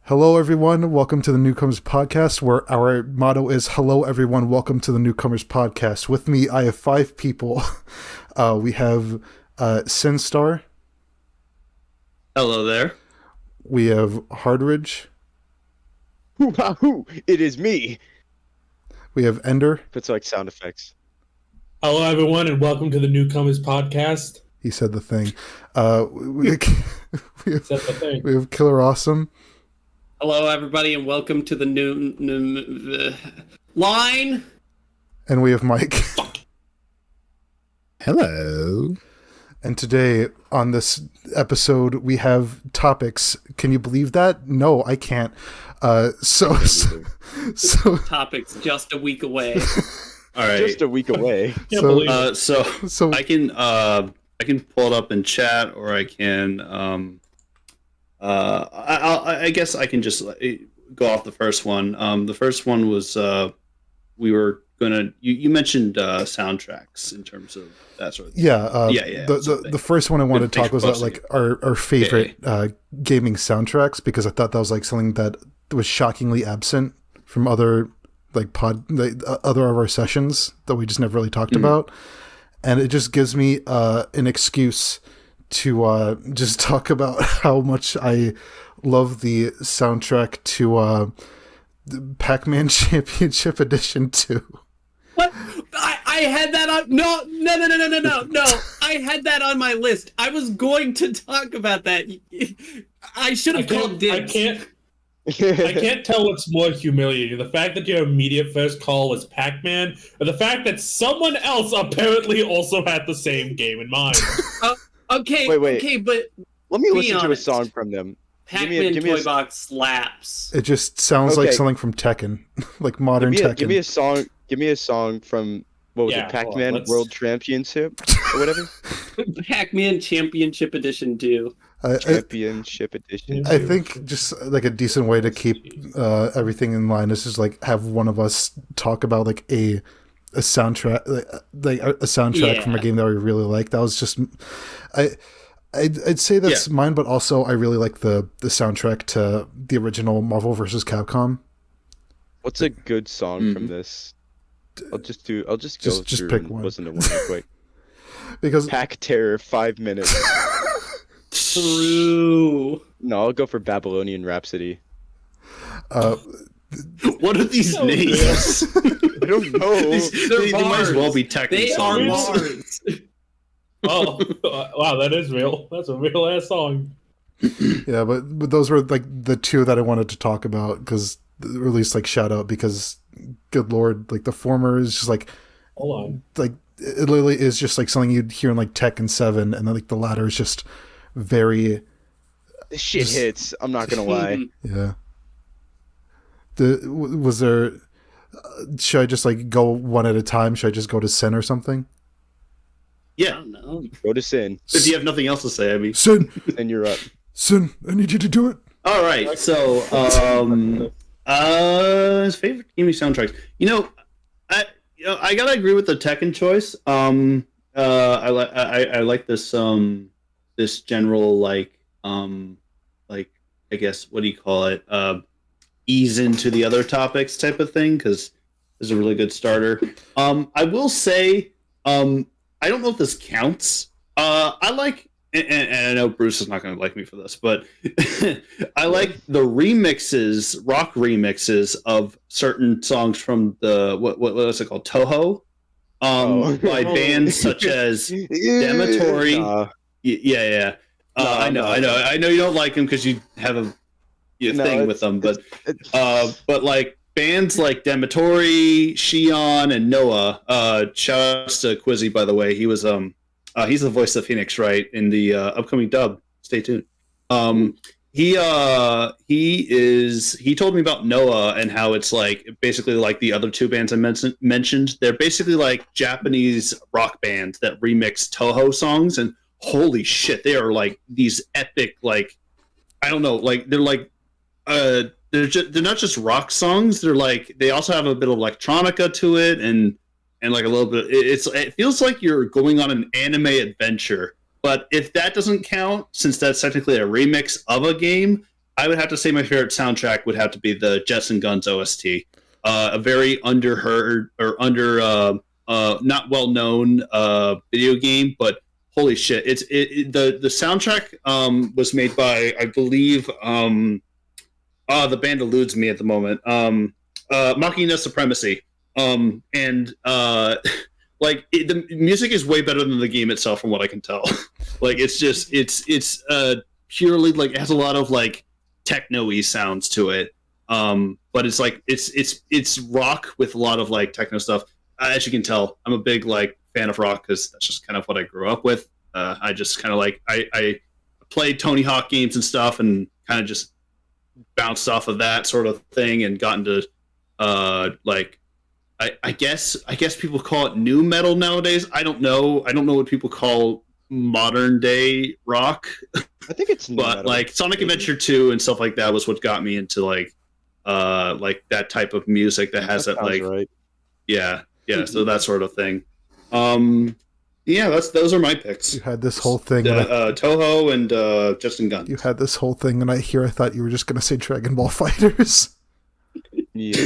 Hello, everyone. Welcome to the Newcomers Podcast, where our motto is "Hello, everyone. Welcome to the Newcomers Podcast." With me, I have 5 people. We have SynStarr. Hello there. We have Hardridge. Wahoo! It is me. We have Ender. Puts like sound effects. Hello, everyone, and welcome to the Newcomers Podcast. He said the thing. We have Said the thing. KillerAwesome. Hello, everybody, and welcome to the new line. And we have Mike. Hello. And today on this episode, we have topics. Can you believe that? No, I can't. So Topics just a week away. All right, just a week away. So I can pull it up in chat, or I can I guess I can just go off the first one. The first one was we were gonna. You mentioned soundtracks in terms of that sort of thing. Yeah. The first one I wanted to talk was like our favorite gaming soundtracks, because I thought that was like something that was shockingly absent from other other of our sessions that we just never really talked about, and it just gives me an excuse to just talk about how much I love the soundtrack to the Pac-Man Championship Edition 2. What? I had that on. No. I had that on my list. I was going to talk about that. I should have called dibs. I can't tell what's more humiliating: the fact that your immediate first call was Pac-Man, or the fact that someone else apparently also had the same game in mind. Okay. Wait. Okay, but let me listen to a song from them. Pac-Man Toy Box slaps. It just sounds like something from Tekken, like modern Tekken. Give me a song. Give me a song from what was it? Pac-Man World Championship or whatever. Pac-Man Championship Edition 2. Championship Edition. I think just like a decent way to keep everything in line is just like have one of us talk about like a soundtrack, like a soundtrack from a game that we really like. That was just I'd say that's mine, but also I really like the soundtrack to the original Marvel vs. Capcom. What's a good song from this? I'll just pick one. Listen to one real quick. Because Pack Terror 5 minutes. True. No, I'll go for Babylonian Rhapsody. What are these names? I don't know. They might as well be Tekken songs. They are bars. Wow, that is real. That's a real ass song. Yeah, but those were like the two that I wanted to talk about, because or at least like shout out, because good lord, like the former is just like, hold on, like it literally is just like something you'd hear in like Tekken 7, and then like the latter is just very. This shit hits. I'm not gonna lie. Yeah. Was there? Should I just like go one at a time? Should I just go to Sin or something? Yeah, no. Go to Sin. If you have nothing else to say, I mean. Sin. Then you're up. Sin, I need you to do it. All right. So, his favorite gaming soundtracks. I gotta agree with the Tekken choice. I like this this general like I guess, what do you call it? Ease into the other topics type of thing, because it's a really good starter. I will say, I don't know if this counts. I like, and I know Bruce is not going to like me for this, but I like the remixes, rock remixes of certain songs from the what is it called, Toho, by bands such as Dematory. Yeah. I know you don't like them because you have a thing with them, but like bands like Dematory, Shion, and Noah. Shout outs to Quizzy, by the way. He was he's the voice of Phoenix, right, in the upcoming dub. Stay tuned. He told me about Noah and how it's like basically like the other two bands I mentioned. They're basically like Japanese rock bands that remix Toho songs, and holy shit, they are like these epic, like, I don't know, like they're like they're not just rock songs. They're like, they also have a bit of electronica to it, and like a little bit. It feels like you're going on an anime adventure. But if that doesn't count, since that's technically a remix of a game, I would have to say my favorite soundtrack would have to be the Jets and Guns OST. A very underheard or not well known video game, but holy shit! The soundtrack was made by, I believe, the band eludes me at the moment. Machina Supremacy. The music is way better than the game itself, from what I can tell. Like it's purely like, it has a lot of like techno-y sounds to it. But it's like it's rock with a lot of like techno stuff. As you can tell, I'm a big like fan of rock because that's just kind of what I grew up with. I just kind of like I played Tony Hawk games and stuff, and kind of just bounced off of that sort of thing and got into like I guess people call it new metal nowadays. I don't know what people call modern day rock. I think it's new but metal. Like Sonic Adventure 2 and stuff like that was what got me into like that type of music that has that like right. Yeah, so that sort of thing. Yeah, those are my picks. You had this whole thing. Toho and Justin Guns. You had this whole thing, and I thought you were just going to say Dragon Ball FighterZ. Yeah.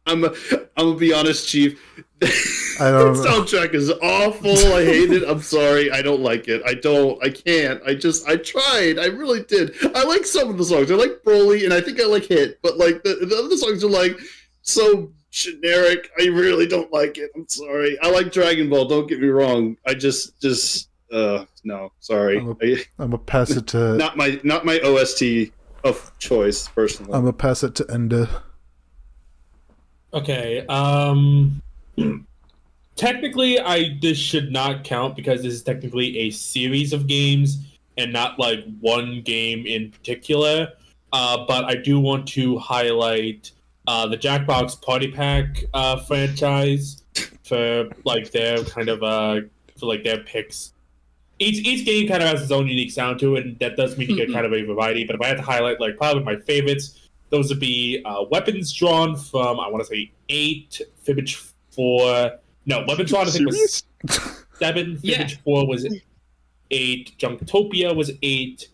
I'm gonna be honest, Chief. I don't know. Soundtrack is awful. I hate it. I'm sorry. I don't like it. I can't. I tried. I really did. I like some of the songs. I like Broly, and I think I like Hit, but like the other songs are like so generic. I really don't like it. I'm sorry. I like Dragon Ball. Don't get me wrong. I just no. Sorry. I'm gonna pass it to not my OST of choice personally. I'm gonna pass it to Enda. Okay. Technically, this should not count because this is technically a series of games and not like one game in particular. But I do want to highlight the Jackbox Party Pack franchise for like their kind of for like their picks. Each game kind of has its own unique sound to it, and that does mean you get kind of a variety. But if I had to highlight like probably my favorites, those would be Weapons Drawn from, I want to say 8, Fibbage 4. No, Weapons Drawn I think was 7, Fibbage 4 was 8, Junktopia was 8,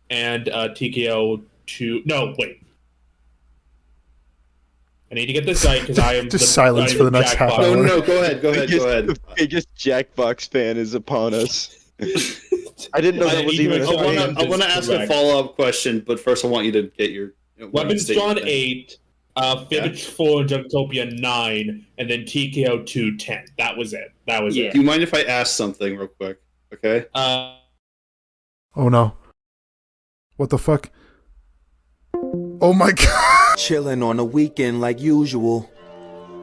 and TKO 2. No, wait. I need to get this right because I am just silence for the next half hour. No, go ahead. The biggest Jackbox fan is upon us. I didn't know that was even. I want to ask a follow-up question, but first I want you to get your. Weapons Drawn 8, Fibbage 4, Junktopia 9, and then TKO 2 10. That was it. Do you mind if I ask something real quick? Okay. Oh no! What the fuck? Oh my god! Chilling on a weekend like usual,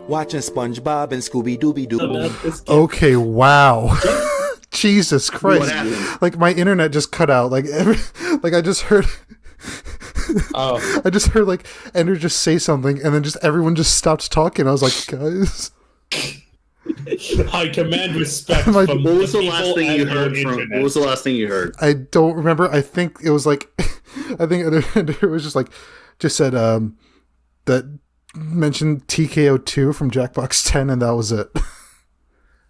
watching SpongeBob and Scooby Dooby Doo. Okay, wow. Jesus Christ! What happened? Like my internet just cut out. Like I just heard. Oh. I just heard like Ender just say something, and then just everyone just stopped talking. I was like, guys. I command respect. Like, from what was the people last thing you heard? What was the last thing you heard? I don't remember. I think it was like, I think Ender was just said that mentioned TKO 2 from Jackbox 10, and that was it.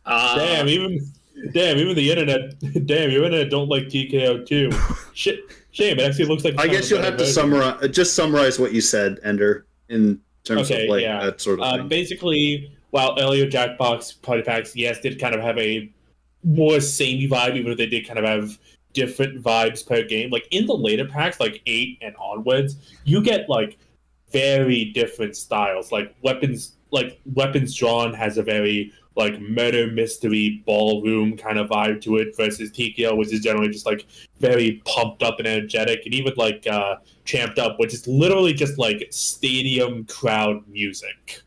Damn, even the internet. Damn, your internet don't like TKO 2. Shit. Shame. It actually looks like. I guess you'll have to summarize what you said, Ender, in terms of like that sort of thing. Basically, while earlier Jackbox Party Packs, yes, did kind of have a more samey vibe, even though they did kind of have different vibes per game. Like in the later packs, like 8 and onwards, you get like very different styles. Like Weapons Drawn has a very like murder mystery ballroom kind of vibe to it versus TKO, which is generally just like very pumped up and energetic, and even like Champed Up, which is literally just like stadium crowd music.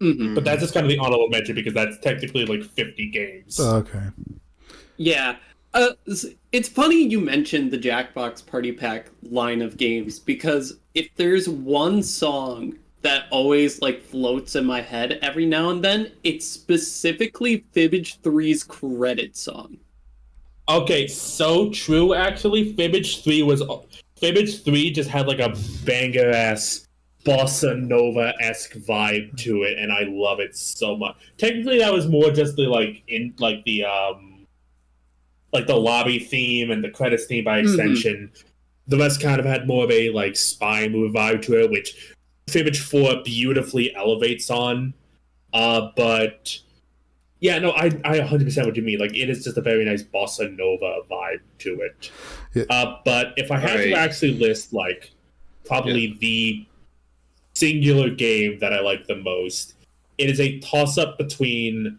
Mm-hmm. But that's just kind of the honorable mention because that's technically like 50 games. Okay. Yeah. It's funny you mentioned the Jackbox Party Pack line of games because if there's one song that always like floats in my head every now and then, it's specifically Fibbage 3's credit song. Okay, so true actually. Fibbage 3 just had like a banger ass bossa nova-esque vibe to it, and I love it so much. Technically that was more just the the lobby theme and the credits theme by extension. the rest kind of had more of a like spy movie vibe to it, which Favorite 4 beautifully elevates on. But yeah, no, I 100% what you mean. Like, it is just a very nice bossa nova vibe to it. Yeah. But if I had to actually list like probably the singular game that I like the most, it is a toss-up between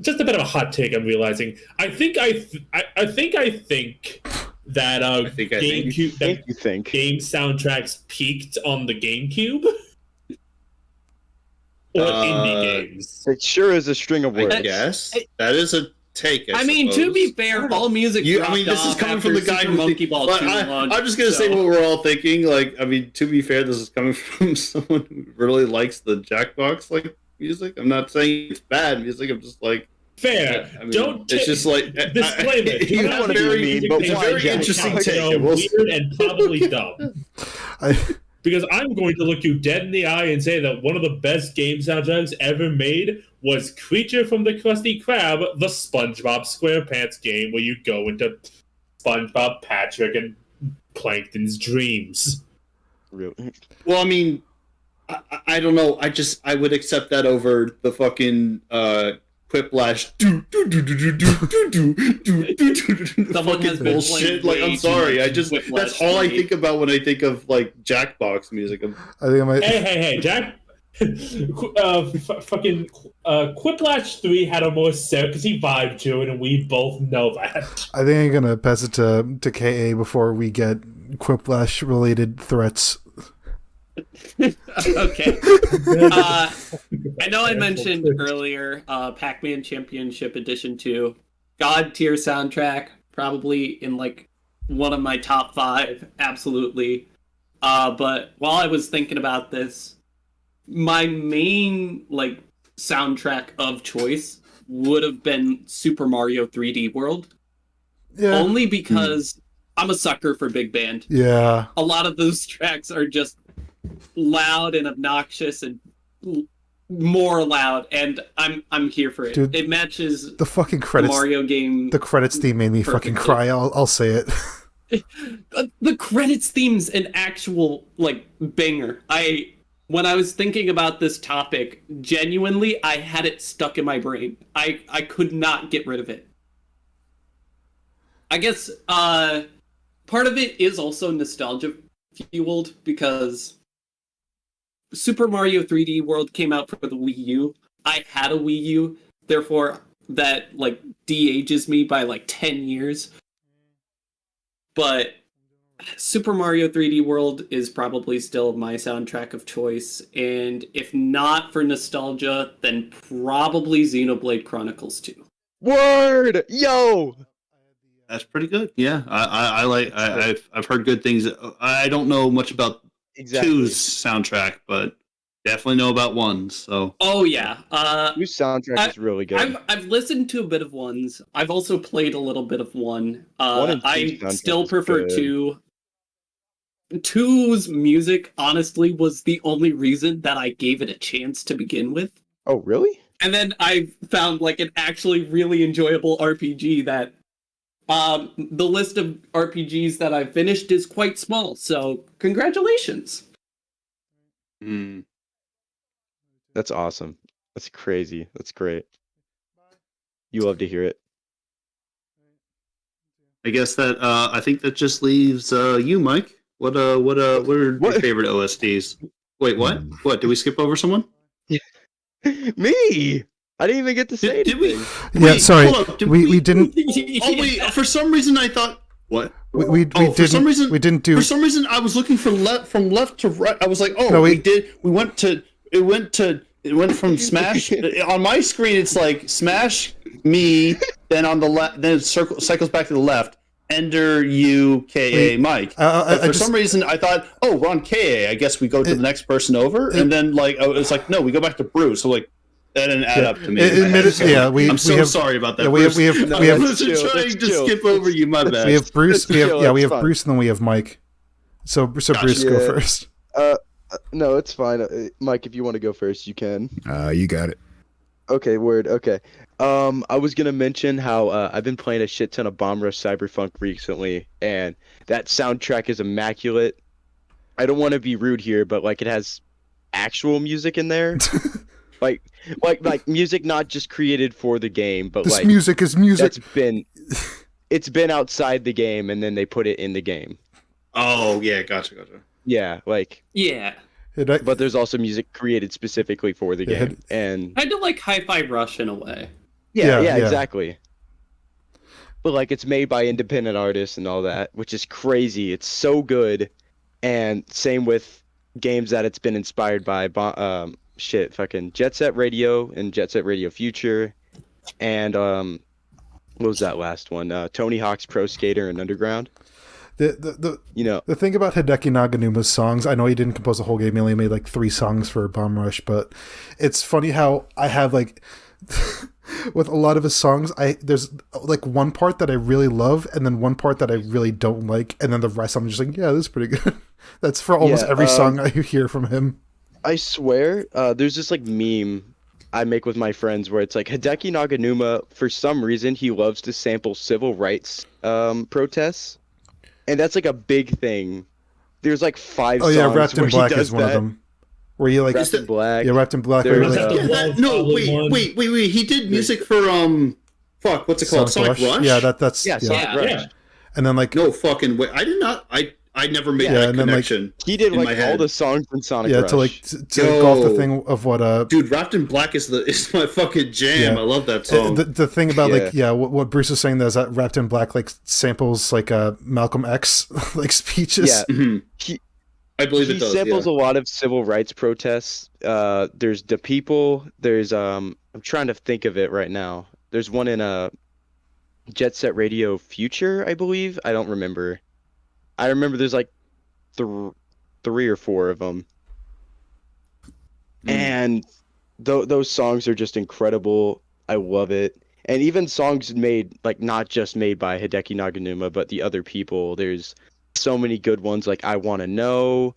just a bit of a hot take. I'm realizing. I think that game soundtracks peaked on the GameCube or indie games. It sure is a string of words. I guess that is a take. I mean, to be fair, all music. This is coming from the guy who Monkey Ball. I'm just gonna say what we're all thinking. Like, I mean, to be fair, this is coming from someone who really likes the Jackbox like music. I'm not saying it's bad music. I'm just like. Fair. I mean, it's just like disclaimer. It's a very interesting take. Weird and probably dumb. Because I'm going to look you dead in the eye and say that one of the best game soundtracks ever made was Creature from the Krusty Krab, the SpongeBob SquarePants game, where you go into SpongeBob, Patrick, and Plankton's dreams. Really? Well, I mean, I don't know. I would accept that over the fucking Quiplash fucking bullshit. Like, I'm sorry, that's all I think about when I think of like Jackbox music. Hey, Jack. Fucking Quiplash 3 had a more circusy vibe to it, and we both know that. I think I'm gonna pass it to KA before we get Quiplash related threats. Okay. I know I mentioned earlier Pac-Man Championship Edition 2. God tier soundtrack, probably in like one of my top 5, absolutely. But while I was thinking about this, my main like soundtrack of choice would have been Super Mario 3D World. Yeah. Only because I'm a sucker for big band. Yeah. A lot of those tracks are just loud and obnoxious and more loud, and I'm here for it. Dude, it matches the fucking credits. The Mario game. The credits theme made me fucking cry. I'll say it. The credits theme's an actual like banger. When I was thinking about this topic, genuinely, I had it stuck in my brain. I could not get rid of it. I guess part of it is also nostalgia fueled because Super Mario 3D World came out for the Wii U. I had a Wii U, therefore that like de-ages me by like 10 years. But Super Mario 3D World is probably still my soundtrack of choice, and if not for nostalgia, then probably Xenoblade Chronicles 2. Word! Yo! That's pretty good. Yeah, I've heard good things. I don't know much about 2's soundtrack, but definitely know about 1's. So. Oh yeah, 2's soundtrack is really good. I've listened to a bit of 1's. I've also played a little bit of 1. I still prefer 2. 2's music, honestly, was the only reason that I gave it a chance to begin with. Oh really? And then I found like an actually really enjoyable RPG that. The list of RPGs that I've finished is quite small, so congratulations. That's awesome. That's crazy. That's great. You love to hear it. I guess that I think that just leaves you, Mike. What are your favorite OSTs? Wait, what? What? Did we skip over someone? Me. I didn't even get to say did we? Yeah, sorry. We didn't. Oh wait! For some reason, I thought what? We didn't. For some reason, we didn't do. For some reason, I was looking from left to right. I was like, oh, no, we did. We went to. It went from Smash. On my screen, it's like Smash me. Then on the left, then it cycles back to the left. Ender, you, Ka, Mike. For some reason, I thought, oh, we're on Ka. I guess we go to the next person over, and then like it's like no, we go back to Bruce. So like. That didn't add up to me. I'm so sorry about that. Yeah, we have I was trying to skip over you. My bad. We have Bruce. We have Bruce, and then we have Mike. So Bruce, go first. No, it's fine. Mike, if you want to go first, you can. You got it. Okay, word. Okay. I was gonna mention how I've been playing a shit ton of Bomb Rush Cyberpunk recently, and that soundtrack is immaculate. I don't want to be rude here, but like it has actual music in there, like music not just created for the game, but this like music is music. It's been outside the game, and then they put it in the game. Oh yeah, gotcha. Yeah, like Yeah. but there's also music created specifically for the game, and Kind of like Hi-Fi Rush in a way. Yeah, exactly. But like it's made by independent artists and all that, which is crazy. It's so good. And same with games that it's been inspired by. Fucking Jet Set Radio and Jet Set Radio Future, and what was that last one? Tony Hawk's Pro Skater and Underground. The thing about Hideki Naganuma's songs, I know he didn't compose the whole game. He only made like 3 songs for Bomb Rush, but it's funny how I have like. With a lot of his songs, there's like one part that I really love, and then one part that I really don't like, and then the rest I'm just like, yeah, this is pretty good. That's for almost every song I hear from him. I swear, there's this like meme I make with my friends where it's like Hideki Naganuma, for some reason, he loves to sample civil rights protests, and that's like a big thing. There's like 5 songs Wrapped in Black is one of them. Where you like Wrapped in Black. Yeah, Wrapped in Black. Wait. He did music for what's it called? Sonic Rush? Yeah, that's Sonic Rush. And then like no fucking way. I did not. I never made that connection. Then, like, he did like all the songs in Sonic Rush. to go off the thing of what dude, Wrapped in Black is my fucking jam. Yeah. I love that song. The thing about what Bruce was saying there is that Wrapped in Black like samples like Malcolm X like speeches. Yeah. Mm-hmm. I believe it does. He samples a lot of civil rights protests. There's The People. There's I'm trying to think of it right now. There's one in Jet Set Radio Future, I believe. I don't remember. I remember there's like 3 or 4 of them. And those songs are just incredible. I love it. And even songs made, like not just made by Hideki Naganuma, but the other people. There's so many good ones, like I Want to Know.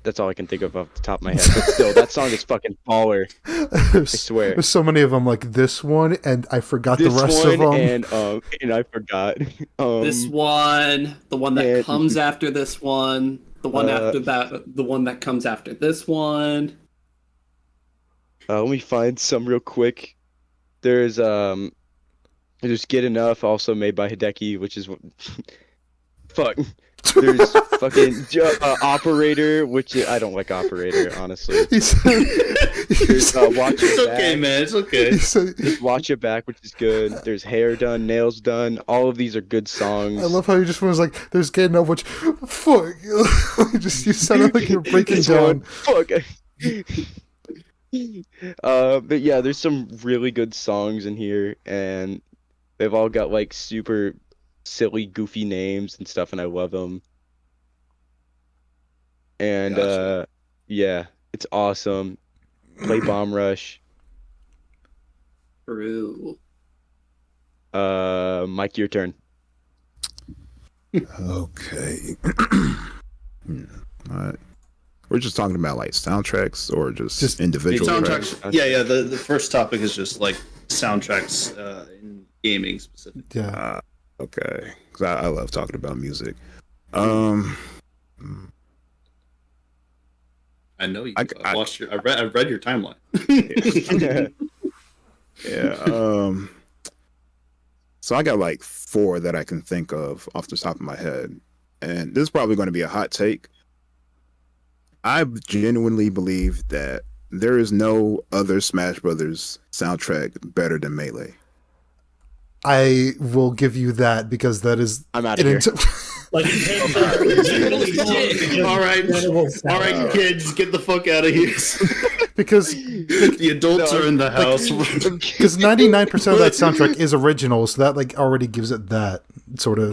That's all I can think of off the top of my head. But still, that song is fucking baller. I swear. There's so many of them, like this one, and I forgot the rest of them. And I forgot. This one, the one that comes after this one, the one after that, the one that comes after this one. Let me find some real quick. There's Get Enough, also made by Hideki, which is fuck. There's fucking Operator, which I don't like Operator, honestly. There's Watch It Back. Okay, man. It's okay. There's Watch It Back, which is good. There's Hair Done, Nails Done. All of these are good songs. I love how you just was like, there's Get Enough, which fuck. You sounded like you're breaking down. Fuck. But yeah, there's some really good songs in here, and they've all got like super silly, goofy names and stuff, and I love them. And gotcha. Yeah, it's awesome. Play Bomb Rush. True. Mike, your turn. Okay. Alright. We're just talking about like soundtracks or just individual soundtracks. Tracks? Yeah. The first topic is just like soundtracks in gaming specific. Yeah. Okay, because I love talking about music. I know you. I read your timeline. Yeah. So I got like 4 that I can think of off the top of my head, and this is probably going to be a hot take. I genuinely believe that there is no other Smash Brothers soundtrack better than Melee. I will give you that because that is. I'm out of here. All right, kids, get the fuck out of here. Because the adults are in the house. Because 99% of that soundtrack is original, so that like already gives it that sort of.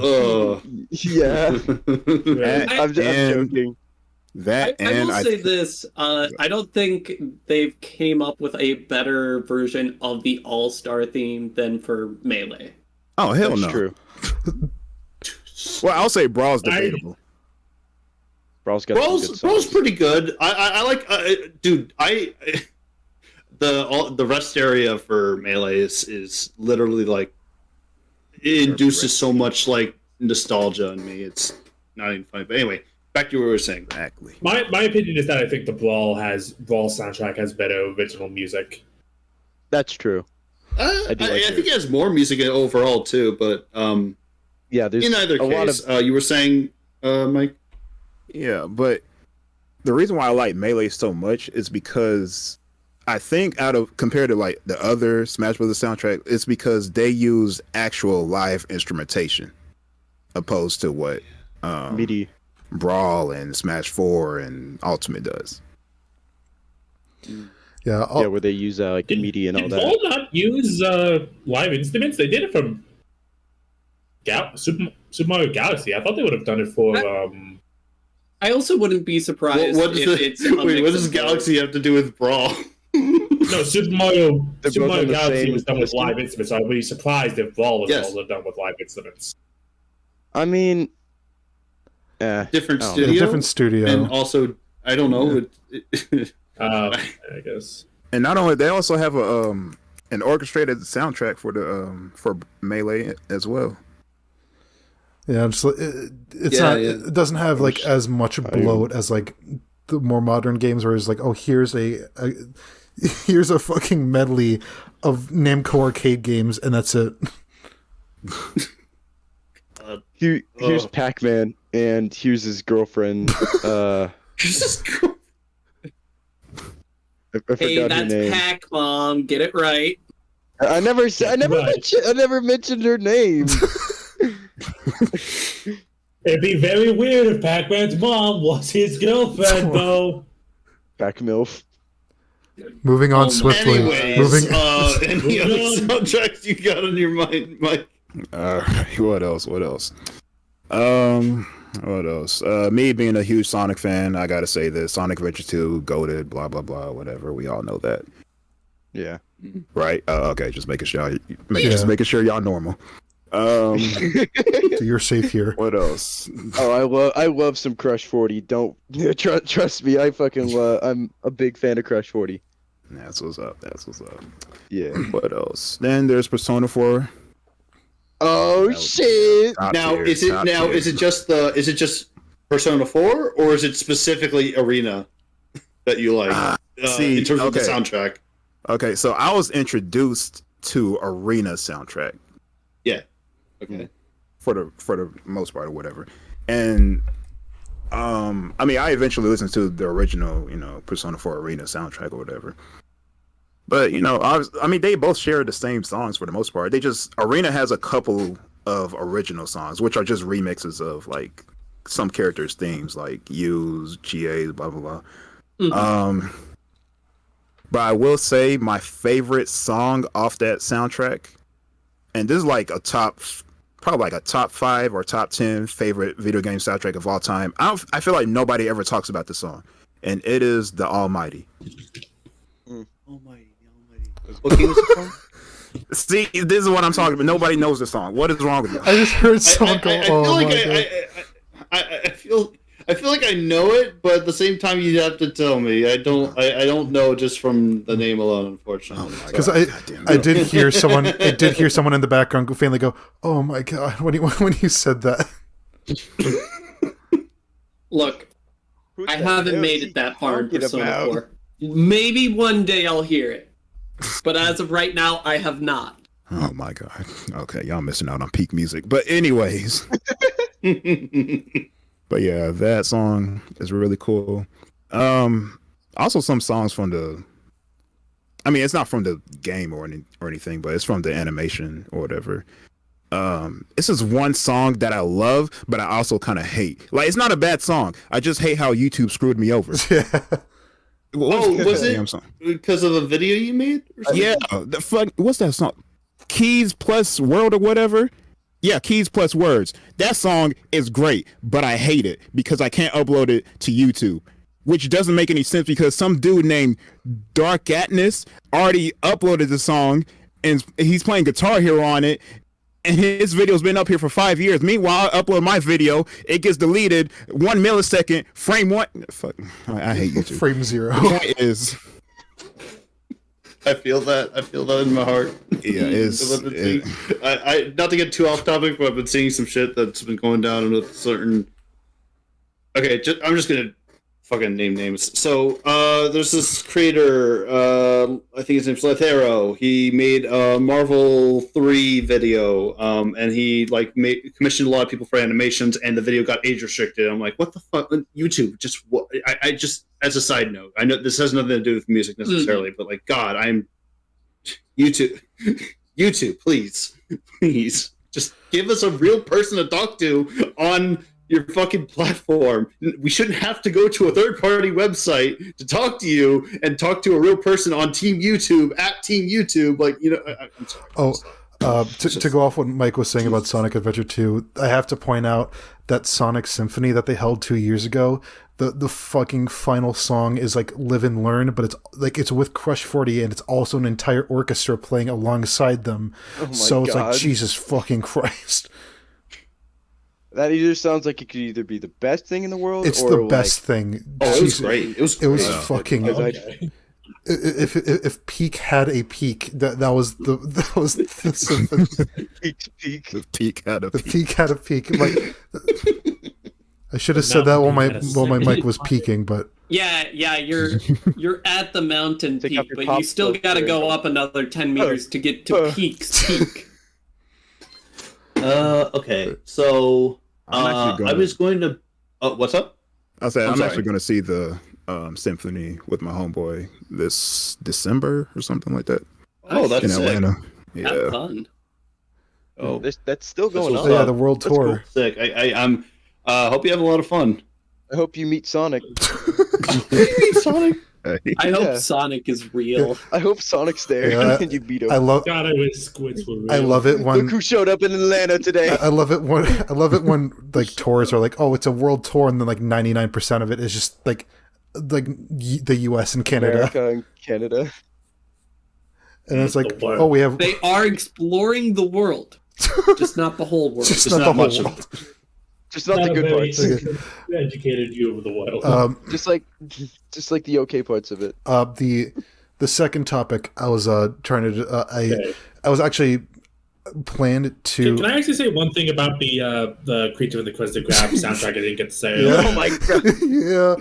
Yeah. I'm joking. I will say this. I don't think they've came up with a better version of the All-Star theme than for Melee. Oh, hell no. That's true. Well, I'll say Brawl's debatable. Brawl's pretty good. I like, dude. the rest area for Melee is literally like it induces so much like nostalgia in me. It's not even funny. But anyway, back to what we were saying. Exactly. My opinion is that I think the Brawl soundtrack has better original music. That's true. I think it has more music overall too, but yeah, there's in either case, you were saying, Mike. Yeah, but the reason why I like Melee so much is because I think compared to like the other Smash Bros. Soundtrack, it's because they use actual live instrumentation opposed to what MIDI Brawl and Smash 4 and Ultimate does. Yeah, where they use like MIDI and all that. Did Brawl not use live instruments? They did it from Super Mario Galaxy. I thought they would have done it for. I also wouldn't be surprised it's what does Galaxy have to do with Brawl? No, Super Mario on the Galaxy same was done with system. live instruments. So I would be surprised if Brawl was Yes. also done with live instruments. I mean, Different Oh. studio, different studio. and also I don't know. I guess. And not only they also have an orchestrated soundtrack for Melee as well. Yeah, it doesn't have like as much bloat as like the more modern games where it's like, oh, here's a fucking medley of Namco arcade games and that's it. here's Pac-Man and here's his girlfriend. I forgot Hey, her that's name. Pac-Mom. Get it right. I never mentioned her name. It'd be very weird if Pac-Man's mom was his girlfriend, though. Pac-Milf. Moving on swiftly. Anyways, any other soundtracks you got on your mind, Mike? What else? What else? Me being a huge Sonic fan, I gotta say this: Sonic Adventure 2, goated, blah blah blah, whatever. We all know that, Yeah. right? Okay, just making sure y'all normal. So you're safe here. What else? Oh, I love some Crush 40. Don't trust me. I'm a big fan of Crush 40. That's what's up. Yeah. What else? Then there's Persona 4. Oh shit! Is it just Persona 4 or is it specifically Arena that you like? In terms of the soundtrack. Okay, so I was introduced to Arena soundtrack. Yeah. Okay. For the most part or whatever. And I mean I eventually listened to the original, Persona 4 Arena soundtrack or whatever. But I mean they both share the same songs for the most part. Arena has a couple of original songs, which are just remixes of like some characters' themes, like U's, GA's, blah blah blah. Mm-hmm. But I will say my favorite song off that soundtrack, and this is like probably like a top 5 or top 10 favorite video game soundtrack of all time. I feel like nobody ever talks about this song, and it is The Almighty. Almighty. What game is it from? See, this is what I'm talking about. Nobody knows the song. What is wrong with you? I just heard someone go, I feel like I know it, but at the same time you have to tell me. I don't know just from the name alone, unfortunately. because I did hear someone in the background faintly go, "Oh my god!" when you said that. Look, I haven't made it that far in Persona 4. Maybe one day I'll hear it. But as of right now, I have not. Oh my god. Okay, y'all missing out on peak music. But anyways. But yeah, that song is really cool. Also some songs from it's not from the game or anything, but it's from the animation or whatever. This is one song that I love, but I also kind of hate. Like, it's not a bad song. I just hate how YouTube screwed me over. Yeah. Was it because of the video you made? Yeah, what's that song? Keys plus World or whatever. Yeah, Keys plus Words. That song is great, but I hate it because I can't upload it to YouTube, which doesn't make any sense because some dude named Dark Atnus already uploaded the song and he's playing Guitar Hero on it. And his video's been up here for 5 years. Meanwhile, I upload my video, it gets deleted 1 millisecond, frame 1. Fuck, I hate YouTube. Frame 0. The point is, I feel that. I feel that in my heart. Yeah, I not to get too off topic, but I've been seeing some shit that's been going down with certain. Okay, I'm just gonna fucking name names. So, there's this creator. I think his name's Lethero. He made a Marvel 3 video. And he commissioned a lot of people for animations, and the video got age restricted. I'm like, what the fuck? YouTube, just what? I just, as a side note, I know this has nothing to do with music necessarily, but like, God, I'm YouTube, please, just give us a real person to talk to on your fucking platform. We shouldn't have to go to a third-party website to talk to you and talk to a real person on Team YouTube at Team YouTube. Like, you know, I'm sorry. To go off what Mike was saying about Sonic Adventure 2, I have to point out that Sonic Symphony that they held 2 years ago, the fucking final song is like Live and Learn, but it's with Crush 40 and it's also an entire orchestra playing alongside them. So it's like, Jesus fucking Christ. That either sounds like it could either be the best thing in the world, it's or the best thing. Oh, it was great. It was fucking. Okay. If Peak had a peak, that was the peak. The peak had a the peak. peak had a peak. Like, I should have said that while my mic was peaking, but Yeah, you're at the mountain Take peak, off your but pop you still filter. got to go up another 10 meters to get to Peak's peak. Okay, so I'm actually I was going to. What's up? I'm sorry. actually going to see the symphony with my homeboy this December or something like that Oh, that's in sick. Atlanta. Have Yeah, fun. Oh, That's still going what's on. up. yeah, the world That's tour. sick. I'm. Hope you have a lot of fun. I hope you meet Sonic. Sonic. I hope Yeah. Sonic is real. I hope Sonic's there Yeah, and you beat him. I love God, I wish squids were real. I love it when Look who showed up in Atlanta today. I love it when like tours are like, oh, it's a world tour, and then like 99% of it is just like the U.S. and Canada, America and Canada. and it's like, The world. oh, we have They are exploring the world, just not the whole world. just It's not the not whole much of world. Just not the Not a good very parts. educated view of the world. Just like the okay parts of it. The second topic I was trying to Okay. I was actually planned to. Can I actually say one thing about the Creature with the Crystal Grab soundtrack I didn't get to say? Yeah. Oh my god. Yeah,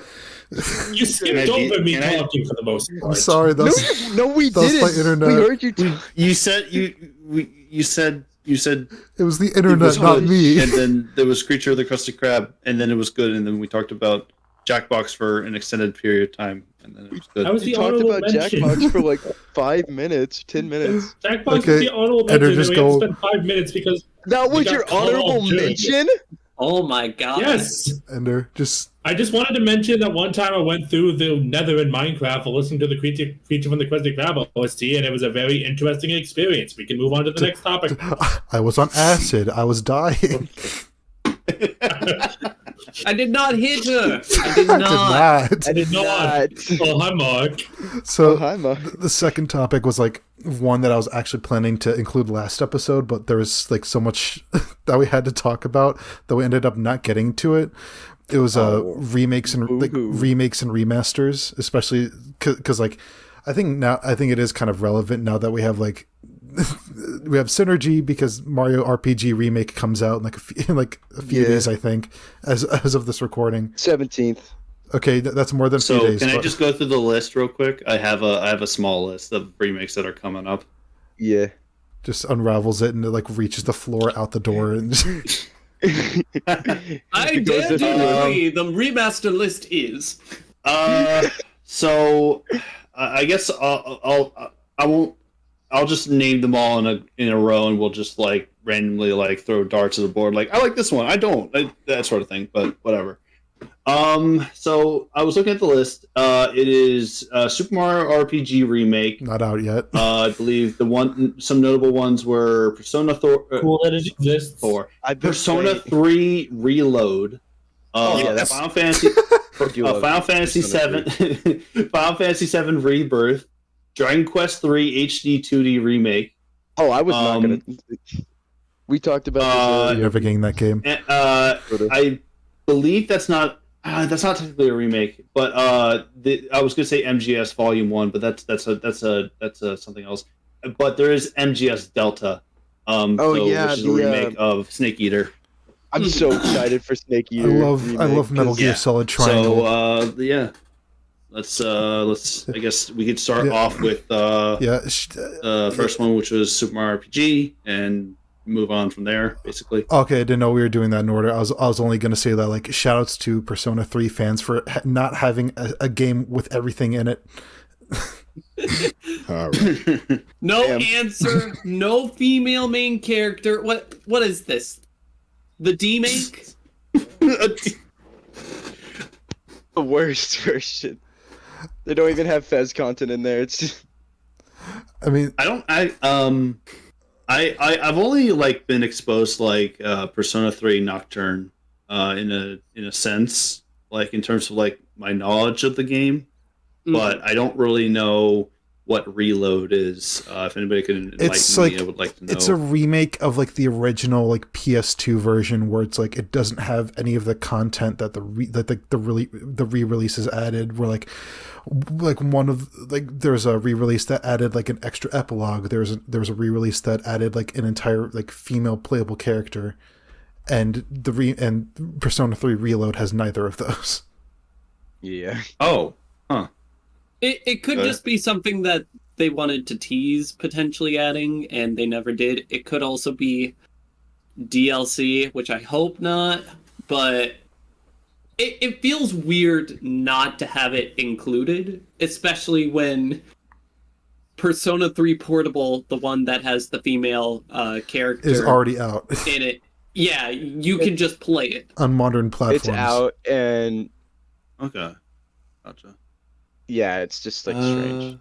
You skipped over me talking for the most part. I'm sorry. That's No, we That was didn't. my internet. We heard you. You said you said it was the it internet, was not good, me. and then there was Creature of the Krusty Krab, and then it was good, and then we talked about Jackbox for an extended period of time, and then it was good. I was You the talked honorable about mention. Jackbox for like 5 minutes, 10 minutes. Jackbox Okay, was the honorable Ender, mention, and just we had go- to spend 5 minutes because That was got your called honorable doing it. mention? Oh my god. yes, Ender, just I just wanted to mention that one time I went through the Nether in Minecraft and listened to the Creature from the Krusty Krab OST, and it was a very interesting experience. We can move on to the next topic. I was on acid. I was dying. I did not hit her. I did I not. did not. I did not. Not. Oh, hi, Mark. So Oh, hi, Ma. the second topic was like one that I was actually planning to include last episode, but there was like so much that we had to talk about that we ended up not getting to it. It was remakes and Boo-hoo. remakes and remasters, especially because like I think it is kind of relevant now that we have like we have synergy because Mario RPG remake comes out in like a few days, I think, as of this recording. 17th. Okay, that's more than a few So days. can I but- just go through the list real quick? I have a small list of remakes that are coming up. Yeah. just unravels it and it like reaches the floor out the door and I It goes dare this to way. agree. The remaster list is. So I guess I'll just name them all in a row, and we'll just like randomly like throw darts at the board. Like, I like this one, I don't, that sort of thing. But whatever. So I was looking at the list. It is Super Mario RPG remake. not out yet. I believe some notable ones were Persona Cool that it exists. 4, I've been Persona playing- 3 Reload. yeah, that's- Final Fantasy. You love Final Fantasy Persona 7, Final Fantasy 7 Rebirth, Dragon Quest 3 HD 2D remake. Oh, I was not gonna. We talked about this You're never getting that game. I believe that's not That's not technically a remake, but I was gonna say MGS Volume 1, but that's something else. But there is MGS Delta, which is a remake of Snake Eater. I'm so excited for Snake Eater. I love Metal Gear Solid Triangle. So let's. I guess we could start off with first one, which was Super Mario RPG, and move on from there, basically. Okay, I didn't know we were doing that in order. I was only going to say that, like, shoutouts to Persona 3 fans for not having a game with everything in it. All right. No answer. No female main character. What is this? The D-make? The worst version. They don't even have Fez content in there. It's just... I mean, I've only like been exposed to like Persona 3 Nocturne in a sense, like in terms of like my knowledge of the game, but I don't really know what Reload is. If anybody can enlighten me, I would like to know. It's a remake of like the original like PS2 version, where it's like it doesn't have any of the content that the re-releases added. Where like one of like there's a re-release that added like an extra epilogue. There was a re-release that added like an entire like female playable character, and and Persona 3 Reload has neither of those. Yeah. Oh. Huh. It could just be something that they wanted to tease potentially adding, and they never did. It could also be DLC, which I hope not, but it feels weird not to have it included, especially when Persona 3 Portable, the one that has the female character, is already out in it. Yeah, you can just play it on modern platforms. It's out, and okay, gotcha. Yeah, it's just like strange.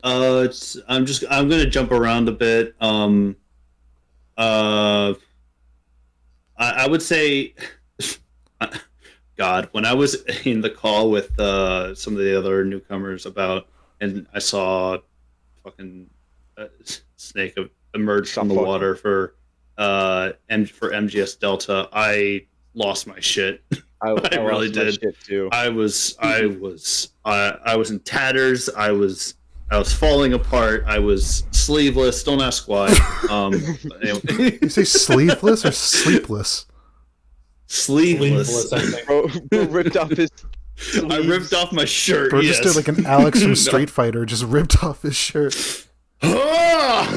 I'm gonna jump around a bit. I would say, God, when I was in the call with some of the other newcomers and I saw fucking Snake emerge from the water for MGS Delta, I lost my shit. I really did. Shit too. I was in tatters. I was falling apart. I was sleeveless. Don't ask why. Anyway. You say sleeveless or sleepless? Sleeveless. I think. Bro ripped off his sleeves. I ripped off my shirt. Bro just did like an Alex from Street Fighter. Just ripped off his shirt. Yeah,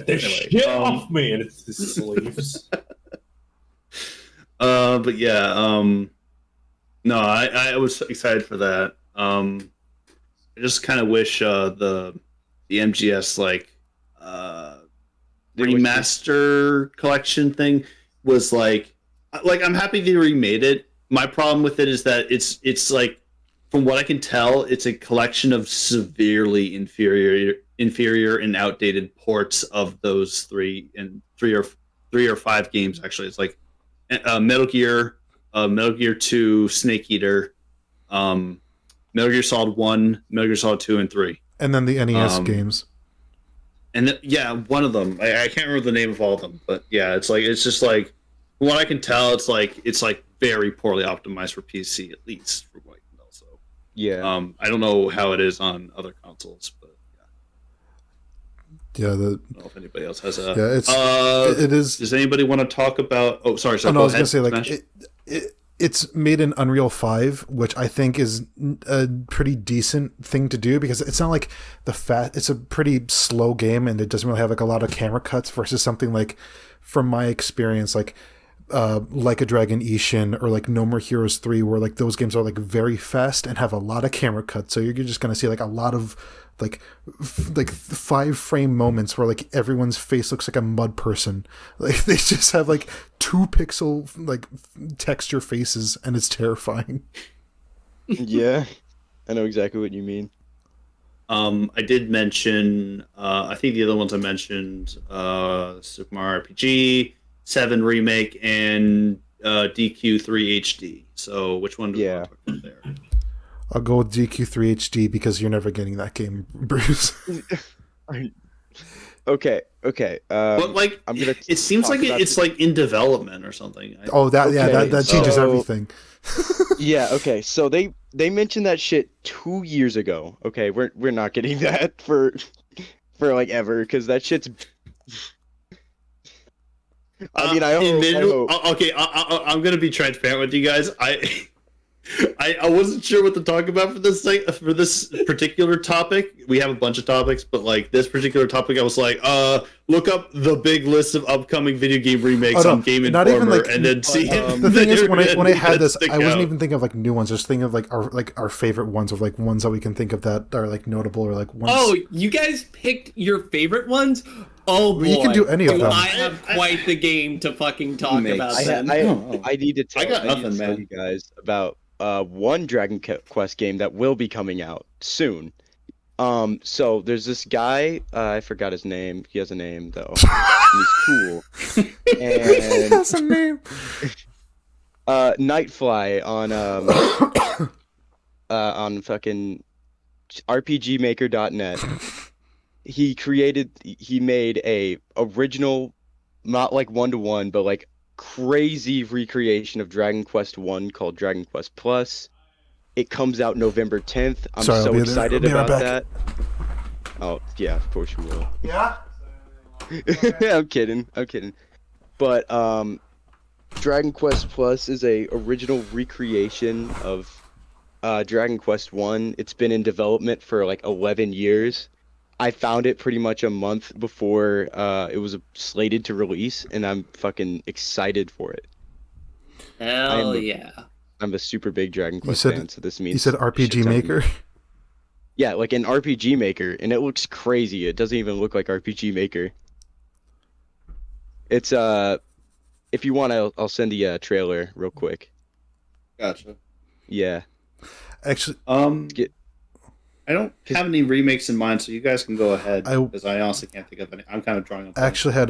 there's shit off me, and it's his sleeves. But yeah, no, I was excited for that. I just kind of wish the MGS like remaster collection thing was like I'm happy they remade it. My problem with it is that it's like, from what I can tell, it's a collection of severely inferior and outdated ports of those three or five games. Actually, it's like Metal Gear 2, Snake Eater, Metal Gear Solid 1, Metal Gear Solid 2, and 3. And then the NES games. And one of them. I can't remember the name of all of them, but yeah, it's just like, from what I can tell, it's like very poorly optimized for PC, at least for what I can tell. So yeah, I don't know how it is on other consoles, but yeah. I don't know if anybody else has a. Yeah, it is. Does anybody want to talk about? Oh, sorry. I was gonna say like it's made in Unreal 5, which I think is a pretty decent thing to do, because it's not like it's a pretty slow game, and it doesn't really have like a lot of camera cuts versus something like, from my experience, like a Dragon Ishin or like No More Heroes 3, where like those games are like very fast and have a lot of camera cuts. So you're just gonna see like a lot of like 5-frame moments where like everyone's face looks like a mud person. Like they just have like 2-pixel like texture faces, and it's terrifying. Yeah, I know exactly what you mean. I did mention, I think the other ones I mentioned, Super Mario RPG 7 Remake and DQ3 HD. So which one do we want to talk about there? I'll go with DQ3 HD because you're never getting that game, Bruce. Okay. But like, I'm gonna. it seems like it's like in development or something. That changes everything. Yeah. Okay. So they mentioned that shit 2 years ago. Okay, we're not getting that for like ever because that shit's. I mean, I hope. Okay, I'm gonna be transparent with you guys. I wasn't sure what to talk about for this particular topic. We have a bunch of topics, but like this particular topic, I was like, look up the big list of upcoming video game remakes on Game Informer, and then see. The thing is, when I had this, I wasn't even thinking of like new ones. Just thinking of like our favorite ones, or like ones that we can think of that are like notable, or like ones. Oh, you guys picked your favorite ones? Oh boy, you can do any of them. I have quite the game to fucking talk about. I need to tell you guys about one Dragon Quest game that will be coming out soon. So there's this guy, I forgot his name. He has a name though. He's cool. And he has a name. Nightfly on fucking RPGmaker.net. He made a original, not like 1-to-1, but like crazy recreation of Dragon Quest 1 called Dragon Quest Plus. It comes out November 10th. I'm so excited about that. Oh, yeah, of course you will. Yeah? I'm kidding. But Dragon Quest Plus is a original recreation of Dragon Quest 1. It's been in development for like 11 years. I found it pretty much a month before it was slated to release, and I'm fucking excited for it. Hell yeah. I'm a super big Dragon Quest fan, so this means... You said RPG Maker? Yeah, like an RPG Maker, and it looks crazy. It doesn't even look like RPG Maker. It's, if you want, I'll send the trailer real quick. Gotcha. Yeah. Actually... I don't have any remakes in mind, so you guys can go ahead, because I honestly can't think of any. I'm kind of drawing up. I actually had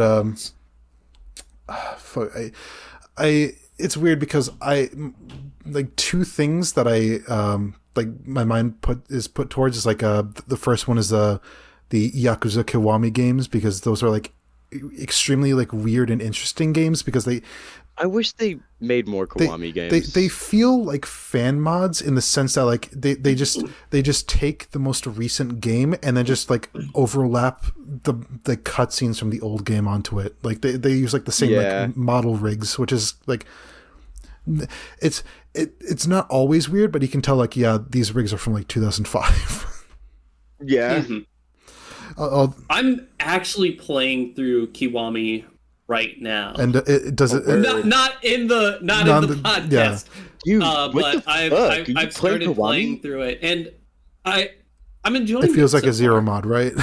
it's weird because I like two things that I like my mind put towards is like the first one is the Yakuza Kiwami games, because those are like extremely like weird and interesting games because I wish they made more Kiwami games. They feel like fan mods in the sense that like they just take the most recent game and then just like overlap the cutscenes from the old game onto it. Like they use like the same like model rigs, which is like it's not always weird, but you can tell like these rigs are from like 2005. Yeah. Mm-hmm. I'm actually playing through Kiwami right now, and it does it not in the podcast. Yeah. But I've started playing through it, and I'm enjoying it. It feels like a zero mod, right?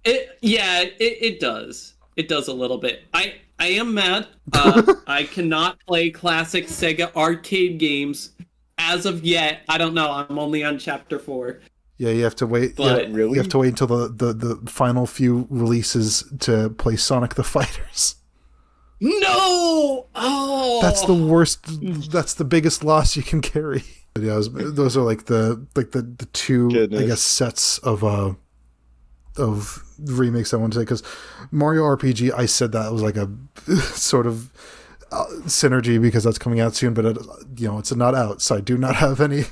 It does. It does a little bit. I am mad. I cannot play classic Sega arcade games as of yet. I don't know. I'm only on chapter 4. Yeah, you have to wait. But you have to wait until the final few releases to play Sonic the Fighters. No! Oh, that's the worst. That's the biggest loss you can carry. But yeah, those are like the two I guess sets of remakes I want to say, because Mario RPG, I said that was like a sort of synergy because that's coming out soon, but it's not out, so I do not have any.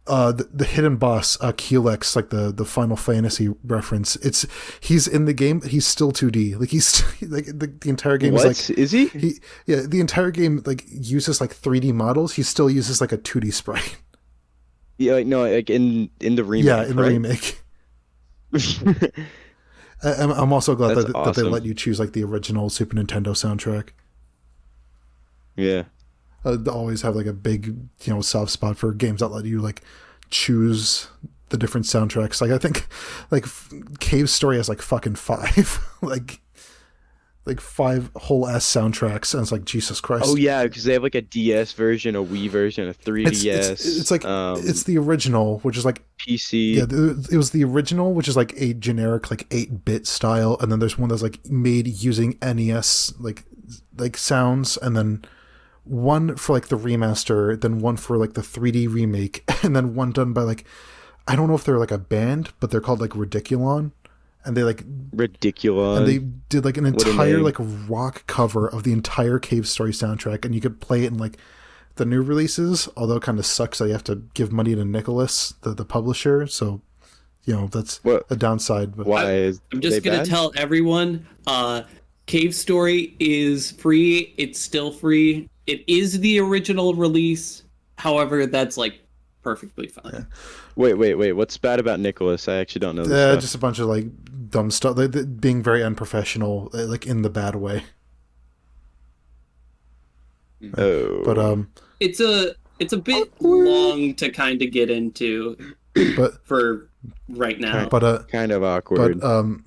The hidden boss, Keelex, like the Final Fantasy reference. He's in the game. He's still 2D. Like he's like the entire game is he? The entire game like uses like 3D models. He still uses like a 2D sprite. Yeah, no, like in the remake. Yeah, in the remake. I'm also glad that they let you choose like the original Super Nintendo soundtrack. Yeah. I always have like a big, soft spot for games that let you like choose the different soundtracks. Like I think like Cave Story has like fucking 5, like 5 whole ass soundtracks, and it's like Jesus Christ. Oh yeah, because they have like a DS version, a Wii version, a 3DS. It's like it's the original, which is like PC. Yeah, it was the original, which is like a generic like 8-bit style, and then there's one that's like made using NES like sounds, and then one for like the remaster, then one for like the 3D remake, and then one done by like, I don't know if they're like a band, but they're called like Ridiculon, and they like ridiculous. And they did like an entire like rock cover of the entire Cave Story soundtrack, and you could play it in like the new releases. Although it kind of sucks that you have to give money to Nicholas, the publisher. So that's a downside. But why I'm just gonna tell everyone, Cave Story is free. It's still free. It is the original release. However, that's like perfectly fine. Yeah. Wait. What's bad about Nicholas? I actually don't know this just a bunch of like dumb stuff, like, being very unprofessional, like in the bad way. Oh, but it's a bit long to kind of get into, but for right now. But kind of awkward. But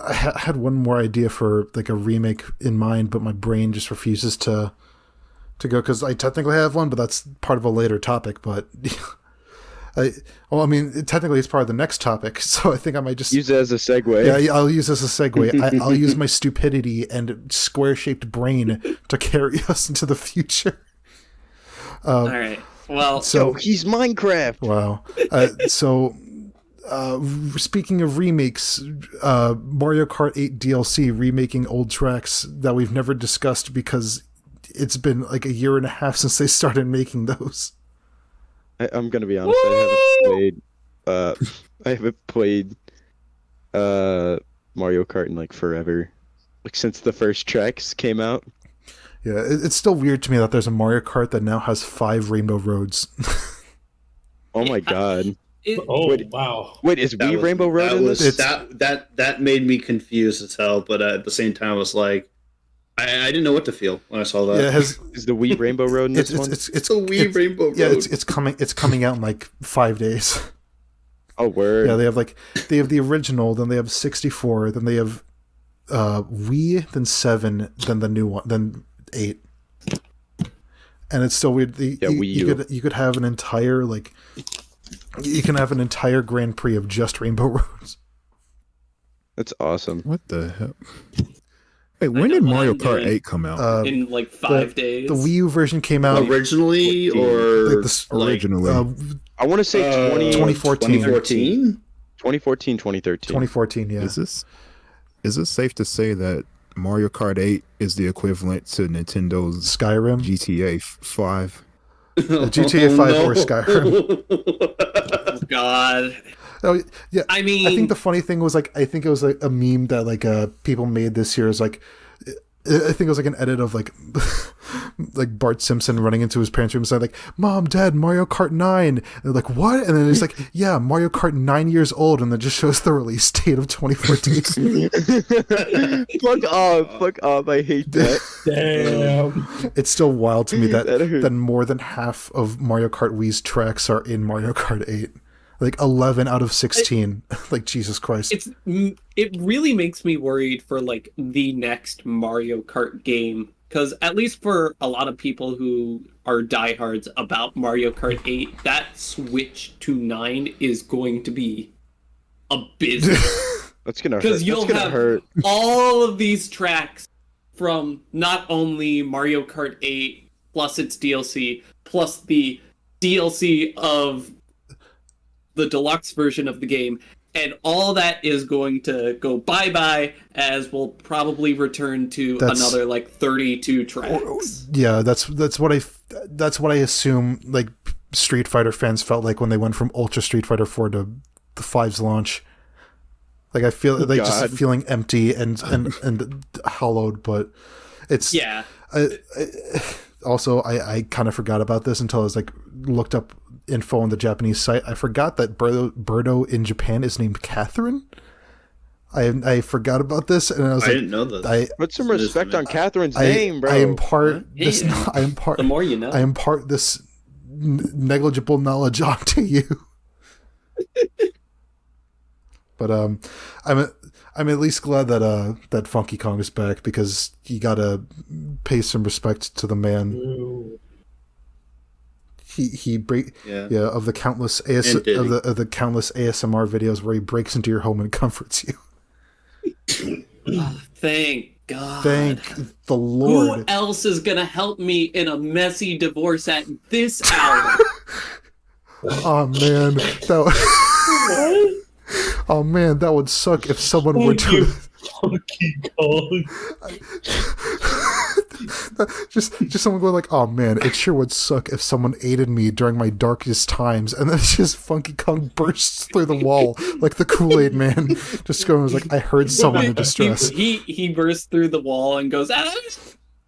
I had one more idea for like a remake in mind, but my brain just refuses to go, because I technically have one, but that's part of a later topic. But technically it's part of the next topic, so I think I might just use it as a segue. Yeah, I'll use it as a segue. I'll use my stupidity and square-shaped brain to carry us into the future. All right. Well, so he's Minecraft. Wow. Speaking of remakes, Mario Kart 8 DLC remaking old tracks that we've never discussed because it's been like a year and a half since they started making those. I'm gonna be honest. I haven't played Mario Kart in like forever, like since the first tracks came out. Yeah, it's still weird to me that there's a Mario Kart that now has 5 rainbow roads. Oh my god. Wow. Wait, is Wii Rainbow Road in this? That made me confused as hell, but at the same time I was like, I didn't know what to feel when I saw that. Yeah, is the Wii Rainbow Road in this one? It's a Wii Rainbow Road. Yeah, it's coming out in like 5 days. Oh, word. Yeah, they have the original, then they have 64, then they have Wii, then 7, then the new one, then 8. And it's still weird. You could have an entire you can have an entire Grand Prix of just Rainbow Roads. That's awesome. What the hell? Hey, when did Mario Kart 8 come out? In like 5 days. The Wii U version came out originally, originally. I want to say 2014. 2014? 2013. 2014, yeah. Is it safe to say that Mario Kart 8 is the equivalent to Nintendo's Skyrim? GTA 5? GTA 5 or Skyrim. Oh, God. Oh yeah, I mean, I think the funny thing was I think it was like a meme that people made this year. Is like, I think it was like an edit of like like Bart Simpson running into his parents' room and saying like, "Mom, Dad, Mario Kart 9." And they're like, "What?" And then it's like, "Yeah, Mario Kart 9 years old," and then just shows the release date of 2014. Fuck off! I hate that. Damn. It's still wild to me that more than half of Mario Kart Wii's tracks are in Mario Kart 8. Like 11 out of 16. Like, Jesus Christ. It really makes me worried for like the next Mario Kart game, because at least for a lot of people who are diehards about Mario Kart 8, that switch to 9 is going to be abysmal. That's gonna hurt. Because you'll have all of these tracks from not only Mario Kart 8 plus its DLC plus the DLC of the deluxe version of the game, and all that is going to go bye-bye, as we'll probably return to another like 32 tracks. Yeah, that's what I assume like Street Fighter fans felt like when they went from Ultra Street Fighter 4 to the 5's launch. Like, I feel like just feeling empty and hollowed, but it's also I kind of forgot about this until I was like looked up info on the Japanese site. I forgot that Birdo in Japan is named Catherine. I forgot about this, and I didn't know this. Put some respect on Catherine's name, bro. I impart this. I impart the more you know. I impart this negligible knowledge onto you. But I'm at least glad that Funky Kong is back, because you gotta pay some respect to the man. Ooh. Of the countless of the countless ASMR videos where he breaks into your home and comforts you. Oh, thank God. Thank the Lord. Who else is gonna help me in a messy divorce at this hour? Oh man, Oh man, that would suck if someone were to Funky Kong. just someone going like, oh man, it sure would suck if someone aided me during my darkest times, and then it's just Funky Kong bursts through the wall like the Kool-Aid Man, just going like, I heard someone in distress. He bursts through the wall and goes, ah!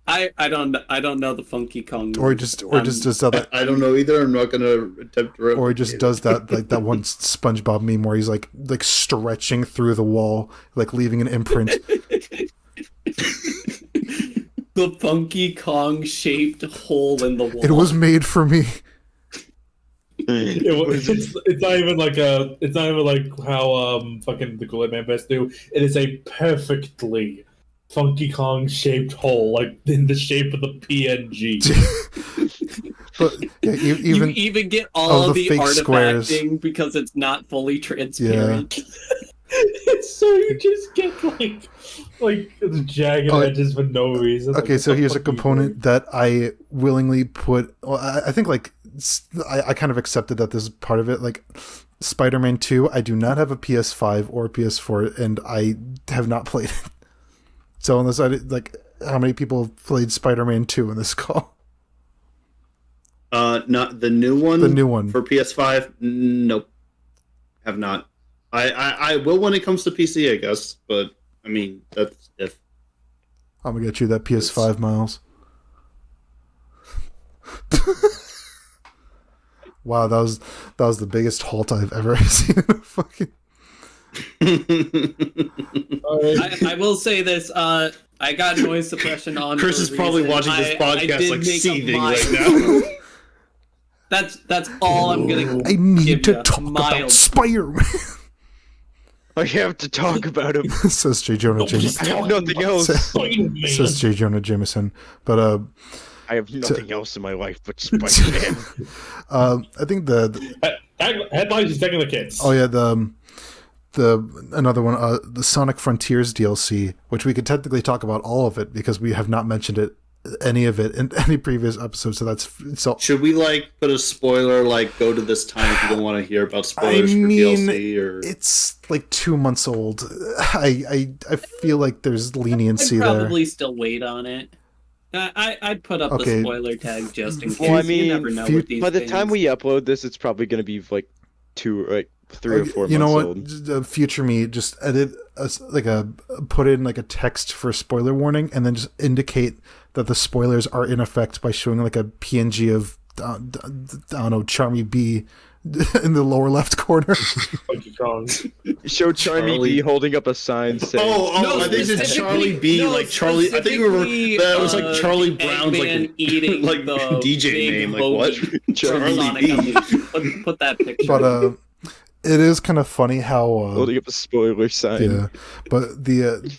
I don't know the Funky Kong. Or just does that. I don't know either. I'm not gonna attempt to. Or he just does that like that one SpongeBob meme where he's like stretching through the wall, like leaving an imprint. The Funky Kong shaped hole in the wall. It was made for me. It's not even like how fucking the Kool-Aid Man best do. It is a perfectly Funky Kong shaped hole, like in the shape of the PNG. But yeah, you even get all of the fake artifacting squares because it's not fully transparent. Yeah. So you just get like the jagged edges for no reason. Okay, so here's a component that I willingly put. Well, I think like I kind of accepted that this is part of it. Like Spider-Man 2, I do not have a PS5 or PS4, and I have not played it. So unless like, how many people have played Spider-Man 2 in this call? Not the new one. The new one for PS5. Nope, have not. I will when it comes to PC, I guess. But I mean, that's if. I'm gonna get you that PS5, Miles. Wow, that was the biggest halt I've ever seen in a fucking. I will say this. I got noise suppression on. Chris is probably watching this podcast like seething right now. That's all I'm gonna. I need to talk about Spider-Man. I have to talk about him. Says J. Jonah Jameson. I have nothing else. Says J. Jonah Jameson. But I have nothing else in my life but Spider-Man. I think the headlines is taking the kids. Oh yeah, the another one, the Sonic Frontiers DLC, which we could technically talk about all of it because we have not mentioned any of it in any previous episode. So should we like put a spoiler, like go to this time if you don't want to hear about spoilers for DLC? Or it's like 2 months old. I feel like there's leniency there. I'd probably still wait on it. I'd put up the spoiler tag just in case. Well, I mean, you never know with these by the things. time we upload this, it's probably going to be like 3 or 4 months old. You know what? Future me, just edit put in like a text for spoiler warning, and then just indicate that the spoilers are in effect by showing like a PNG of I don't know, Charmy B in the lower left corner. Show Charmy B holding up a sign saying, I think it's Charlie B, like Charlie. I think that was like Charlie Brown's like eating like the DJ name. Like what? Charlie B. Put that picture. But it is kind of funny how holding up a spoiler sign. Yeah, but the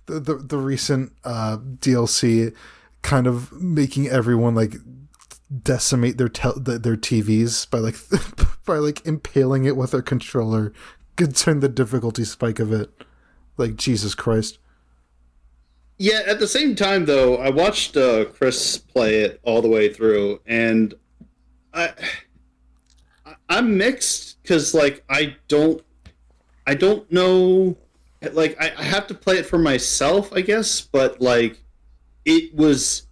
the recent DLC kind of making everyone like decimate their TVs by like impaling it with their controller, considering the difficulty spike of it. Like Jesus Christ. Yeah, at the same time though, I watched Chris play it all the way through, and I'm mixed because like I don't know, like I have to play it for myself, I guess, but like it was,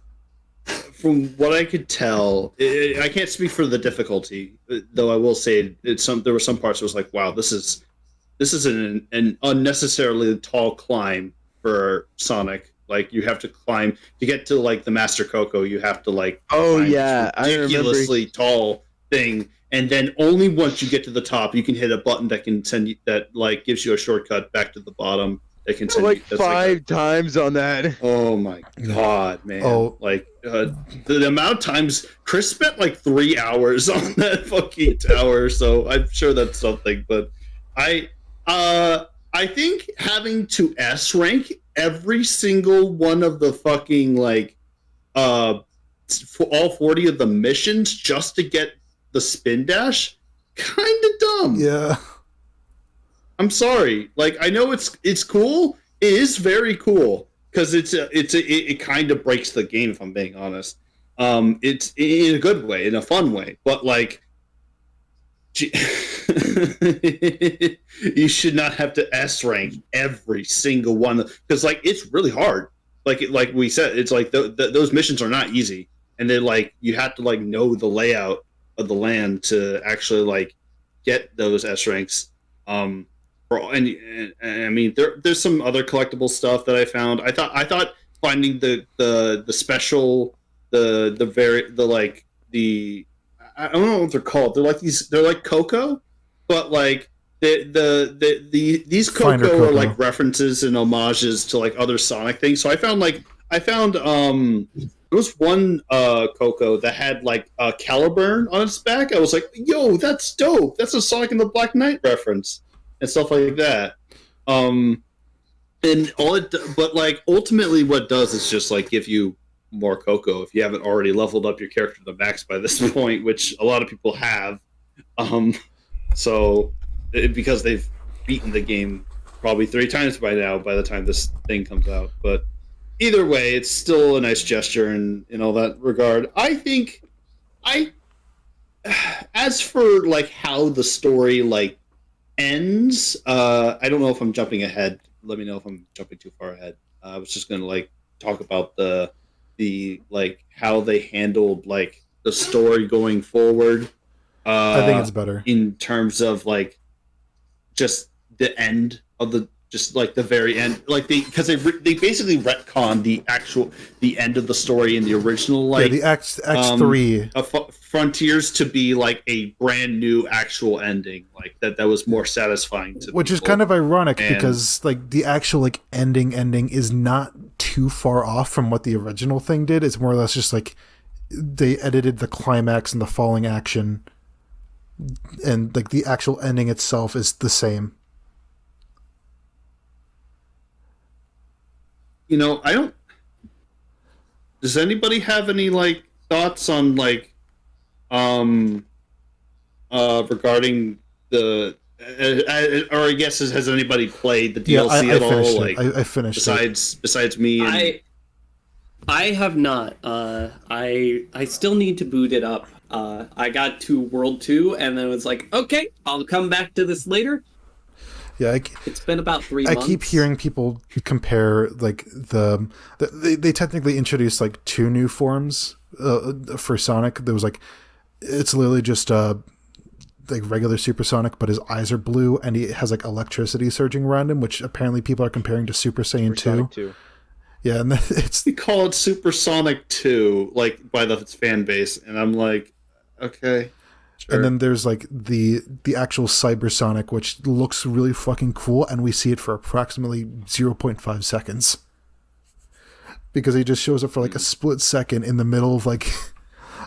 from what I could tell, I can't speak for the difficulty, though I will say there were some parts where it was like, wow, this is an unnecessarily tall climb for Sonic. Like you have to climb to get to like the Master Coco, you have to like ridiculously tall thing. And then only once you get to the top, you can hit a button that can send you, that like gives you a shortcut back to the bottom. That can send like you, 5 times on that. Oh my god, man! Like the amount of times Chris spent like 3 hours on that fucking tower. So I'm sure that's something. But I think having to S rank every single one of the fucking like all 40 of the missions just to get the spin dash, kind of dumb. Yeah, I'm sorry. Like I know it's cool. It is very cool because it kind of breaks the game. If I'm being honest, it's in a good way, in a fun way. But like, You should not have to S rank every single one because like it's really hard. Like we said, it's like those missions are not easy, and then like you have to like know the layout of the land to actually like get those S ranks. And I mean there's some other collectible stuff that I found. I thought finding the special I don't know what they're called. They're like Coco, but like these Coco are like references and homages to like other Sonic things. So I found there was one Coco that had like a Caliburn on its back. I was like, yo, that's dope. That's a Sonic and the Black Knight reference and stuff like that. And but like ultimately what it does is just like give you more Coco if you haven't already leveled up your character to max by this point, which a lot of people have. Because they've beaten the game probably 3 times by now by the time this thing comes out. But either way, it's still a nice gesture in all that regard. I think as for like how the story like ends, I don't know if I'm jumping ahead. Let me know if I'm jumping too far ahead. I was just gonna like talk about the like how they handled like the story going forward. I think it's better in terms of like just the end of the very end, like because they basically retconned the end of the story in the original like the X 3 Frontiers to be like a brand new actual ending, like that was more satisfying to which people. is kind of ironic because like the actual like ending is not too far off from what the original thing did. It's more or less just like they edited the climax and the falling action, and like the actual ending itself is the same. Does anybody have any like thoughts on like regarding the or I guess has anybody played the DLC at all? Like I finished besides me. And... I have not. I still need to boot it up. I got to World 2 and then was like, okay, I'll come back to this later. Yeah, it's been about 3 months. I keep hearing people compare like they technically introduced like 2 new forms for Sonic. There was like it's literally just like regular Supersonic, but his eyes are blue and he has like electricity surging around him, which apparently people are comparing to Super Saiyan 2. Yeah, and they call it Supersonic 2, like by its fan base, and I'm like, okay. Sure. And then there's like the actual Cybersonic, which looks really fucking cool, and we see it for approximately 0.5 seconds. Because he just shows up for like a split second in the middle of like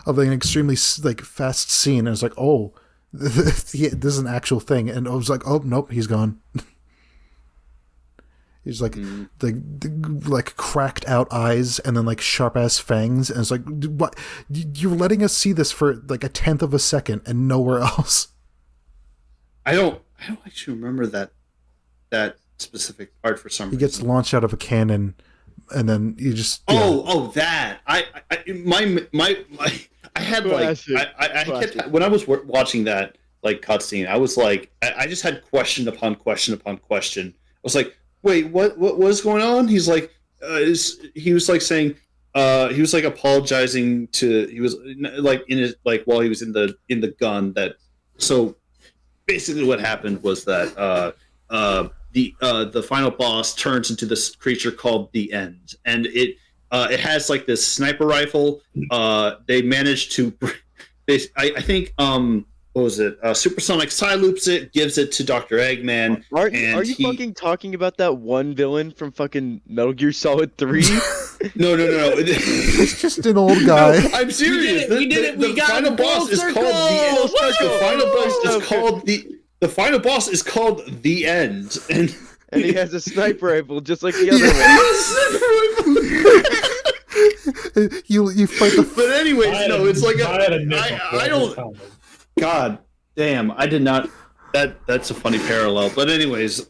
an extremely like fast scene, and it's like, oh, this is an actual thing, and I was like, oh nope, he's gone. He's like the like cracked out eyes and then like sharp ass fangs, and it's like, what? You're letting us see this for like 1/10 of a second and nowhere else. I don't actually remember that specific part for some reason. He gets launched out of a cannon, and then you just that I had like I kept when I was watching that like cutscene, I was like I just had question upon question upon question. I was like, wait, what was going on? He's like, he was like saying, he was like apologizing to, he was like in his, like while he was in the gun that, so basically what happened was that, the final boss turns into this creature called the End, and it has like this sniper rifle. They managed to, I think, what was it? Supersonic side loops it, gives it to Dr. Eggman. Are you fucking talking about that one villain from fucking Metal Gear Solid 3? No. It's just an old guy. No, I'm serious. We did it. We got final boss is called the final boss is called the final boss is called the End, and he has a sniper rifle just like the other one. You fight the. But anyways, no, it's like I don't. God damn, I did not. That's a funny parallel. But anyways,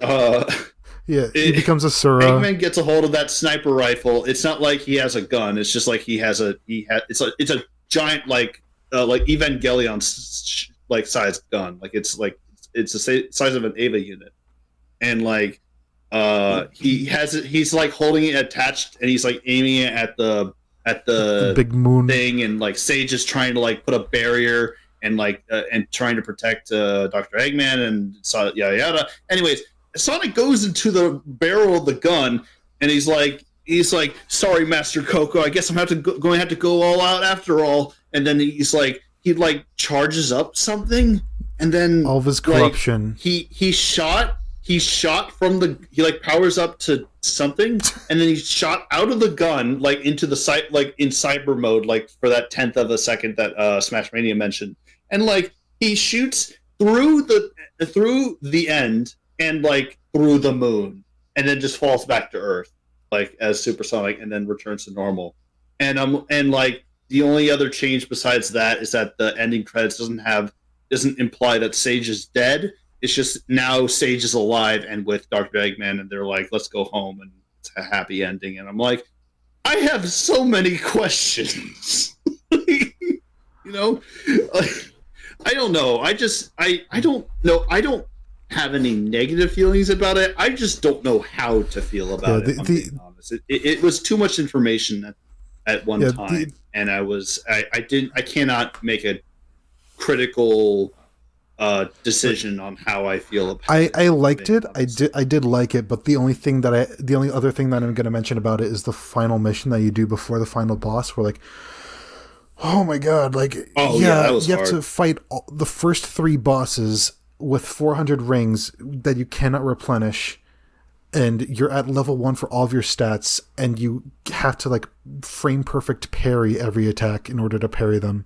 he becomes a Sura. Eggman gets a hold of that sniper rifle. It's not like he has a gun. It's just like it's a giant like Evangelion like sized gun. Like it's it's the size of an Ava unit, and like he's like holding it attached, and he's like aiming it at the big moon thing, and like Sage is trying to like put a barrier and like and trying to protect Dr. Eggman and yada yada. Anyways, Sonic goes into the barrel of the gun, and he's like, sorry, Master Coco, I guess I'm going to have to go all out after all. And then he charges up something, and then all of his corruption. Like, he shot from he like powers up to something, and then he shot out of the gun like into the site, like in cyber mode, like for that 10th of a second that SmashMania mentioned, and like he shoots through the end and like through the moon, and then just falls back to Earth like as supersonic, and then returns to normal. And like the only other change besides that is that the ending credits doesn't imply that Sage is dead. It's just now Sage is alive and with Dr. Eggman, and they're like, let's go home, and it's a happy ending. And I'm like, I have so many questions. You know, like, I don't know. I don't know. I don't have any negative feelings about it. I just don't know how to feel about it. I'm being honest. It was too much information at one time, and I cannot make a critical decision on how I feel about it. I liked it. I did like it, but the only other thing that I'm going to mention about it is the final mission that you do before the final boss, where like, oh my god, like that was hard. Have to fight the first 3 bosses with 400 rings that you cannot replenish, and you're at level 1 for all of your stats, and you have to like frame perfect parry every attack in order to parry them.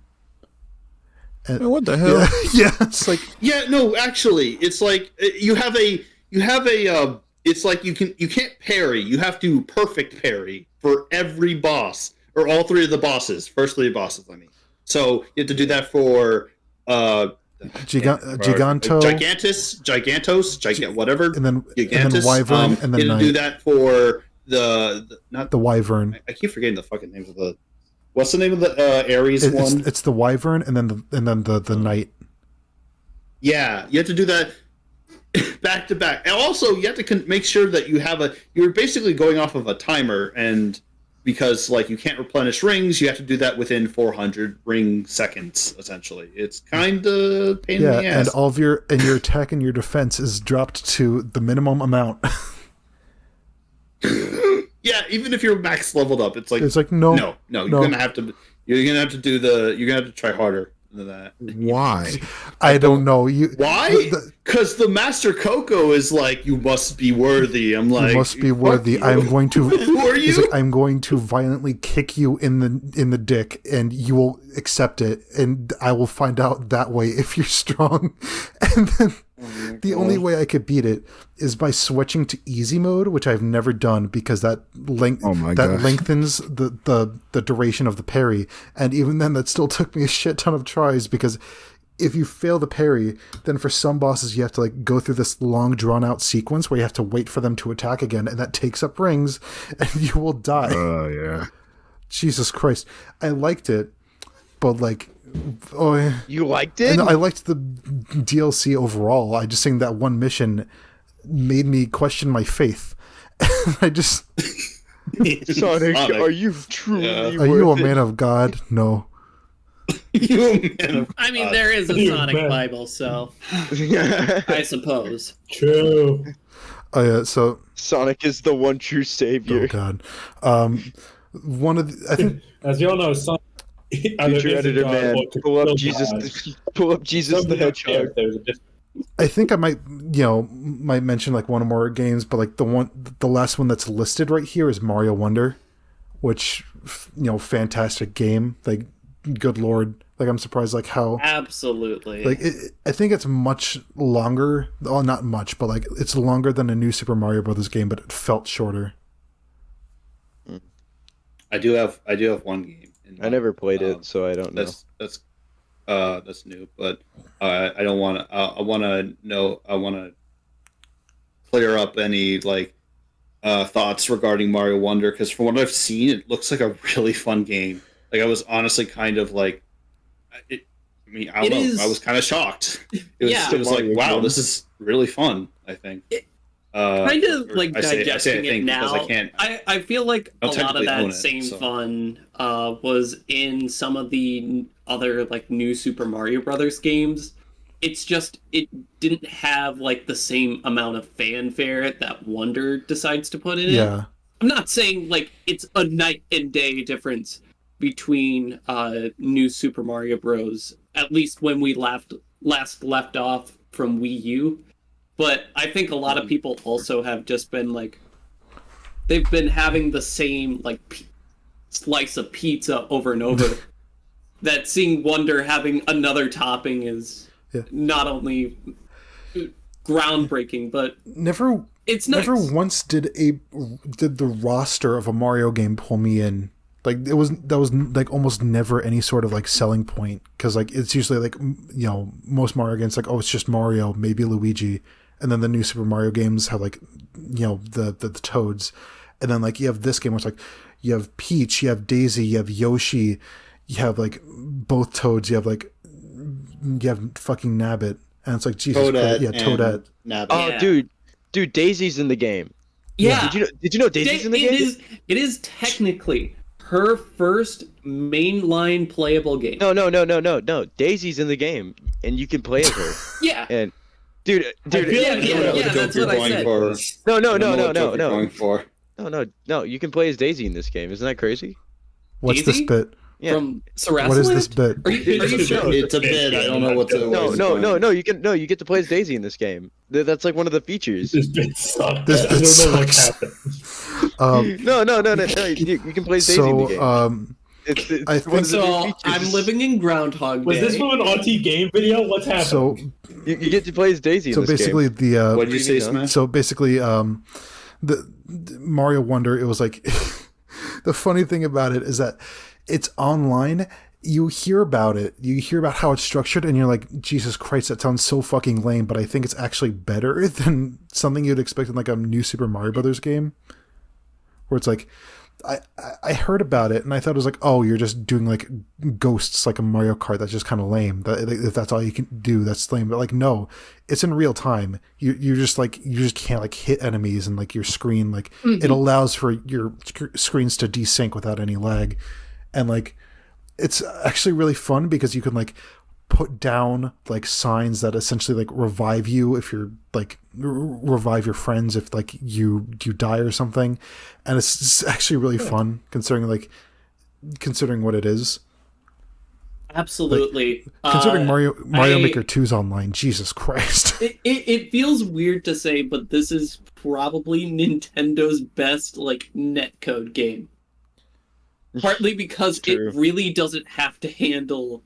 And, what the hell? Yeah, it's like no, actually, it's like you have a it's like you can't parry. You have to perfect parry for every boss, or all 3 of the bosses. First 3 bosses, I mean. So you have to do that for Gigantos, whatever, and then Wyvern, and then you have to do that for not the Wyvern. I keep forgetting the fucking names of the. What's the name of the Ares one? It's the Wyvern, and then the Knight. Yeah, you have to do that back to back, and also you have to make sure that you're basically going off of a timer, and because like you can't replenish rings, you have to do that within 400 ring seconds. Essentially, it's kind of pain in the ass. And all of your attack and your defense is dropped to the minimum amount. Yeah, even if you're max leveled up, it's like no. You're gonna have to try harder than that. Why? I don't know. Why? Because the Master Coco is like, you must be worthy. I'm like, you must be worthy. I'm going to. Who are you? Like, I'm going to violently kick you in the dick, and you will accept it, and I will find out that way if you're strong. And then the only way I could beat it is by switching to easy mode, which I've never done because that lengthens the duration of the parry. And even then, that still took me a shit ton of tries, because if you fail the parry, then for some bosses you have to like go through this long drawn out sequence where you have to wait for them to attack again, and that takes up rings, and you will die. Oh yeah, Jesus Christ! I liked it, but like. Oh, yeah. You liked it? I liked the DLC overall. I just think that one mission made me question my faith. I just Sonic, are you truly? Are you a man of God? No. You a man of God. I mean, there is a Sonic Bible, so I suppose. True. Oh yeah. So Sonic is the one true savior. Oh God. One of the, I think, as you all know, Sonic. Future editor man, pull up Jesus the Hedgehog. I think I might mention like one or more games, but like the last one that's listed right here is Mario Wonder, which fantastic game. Like, good lord, like I'm surprised like how absolutely like I think it's much longer. Well, not much, but like it's longer than a new Super Mario Brothers game, but it felt shorter. I do have one game. I never played it, so I don't know. That's new, but I don't want to. I want to clear up any like thoughts regarding Mario Wonder, because from what I've seen, it looks like a really fun game. Like, I was honestly kind of like, I mean, I don't know. I was kind of shocked. It was like, wow, this is really fun, I think. Kind of like digesting it now. I feel like a lot of that same fun was in some of the other like new Super Mario Brothers games. It's just it didn't have like the same amount of fanfare that Wonder decides to put in it. I'm not saying like it's a night and day difference between new Super Mario Bros. At least when we last left off from Wii U. But I think a lot of people also have just been like, they've been having the same like slice of pizza over and over. That seeing Wonder having another topping is not only groundbreaking, but it's nice. Never once did the roster of a Mario game pull me in. Like that was like almost never any sort of like selling point, because like it's usually like, you know, most Mario games like, oh, it's just Mario, maybe Luigi. And then the new Super Mario games have like, you know, the Toads. And then like you have this game where it's like you have Peach, you have Daisy, you have Yoshi, you have like both Toads, you have fucking Nabbit. And it's like Jesus Toadette. Christ. Yeah, Toadette. Nabbit. Oh, dude, Daisy's in the game. Yeah. Did you know Daisy's in the game? It is technically her first mainline playable game. No. Daisy's in the game, and you can play as her. Yeah. And dude, that's what I said. No. You can play as Daisy in this game. Isn't that crazy? What's Daisy? this bit? Yeah. From Sarasaland? What is this bit? Are you sure? It's a bit. I don't know what to. No. You get to play as Daisy in this game. That's like one of the features. This bit sucks. This bit sucks. No. You can play as Daisy in the game. I think so. I'm living in Groundhog Day. Was this from an Auntie game video? What's happening? So you get to play as Daisy. So in this basically, game. What did you say, Smash? So basically, the Mario Wonder. It was like the funny thing about it is that it's online. You hear about it. You hear about how it's structured, and you're like, Jesus Christ, that sounds so fucking lame. But I think it's actually better than something you'd expect in like a new Super Mario Brothers game, where it's like. I heard about it and I thought it was like, oh, you're just doing like ghosts like a Mario Kart. That's just kind of lame. If that's all you can do, that's lame. But like, no, it's in real time. You just can't like hit enemies, and like your screen, like it allows for your screens to desync without any lag. And like, it's actually really fun because you can like put down like signs that essentially like revive you if you're like revive your friends if like you die or something, and it's actually really fun considering what it is. Absolutely. Like, considering Mario Maker 2's online, Jesus Christ. It feels weird to say, but this is probably Nintendo's best like netcode game. Partly because it really doesn't have to handle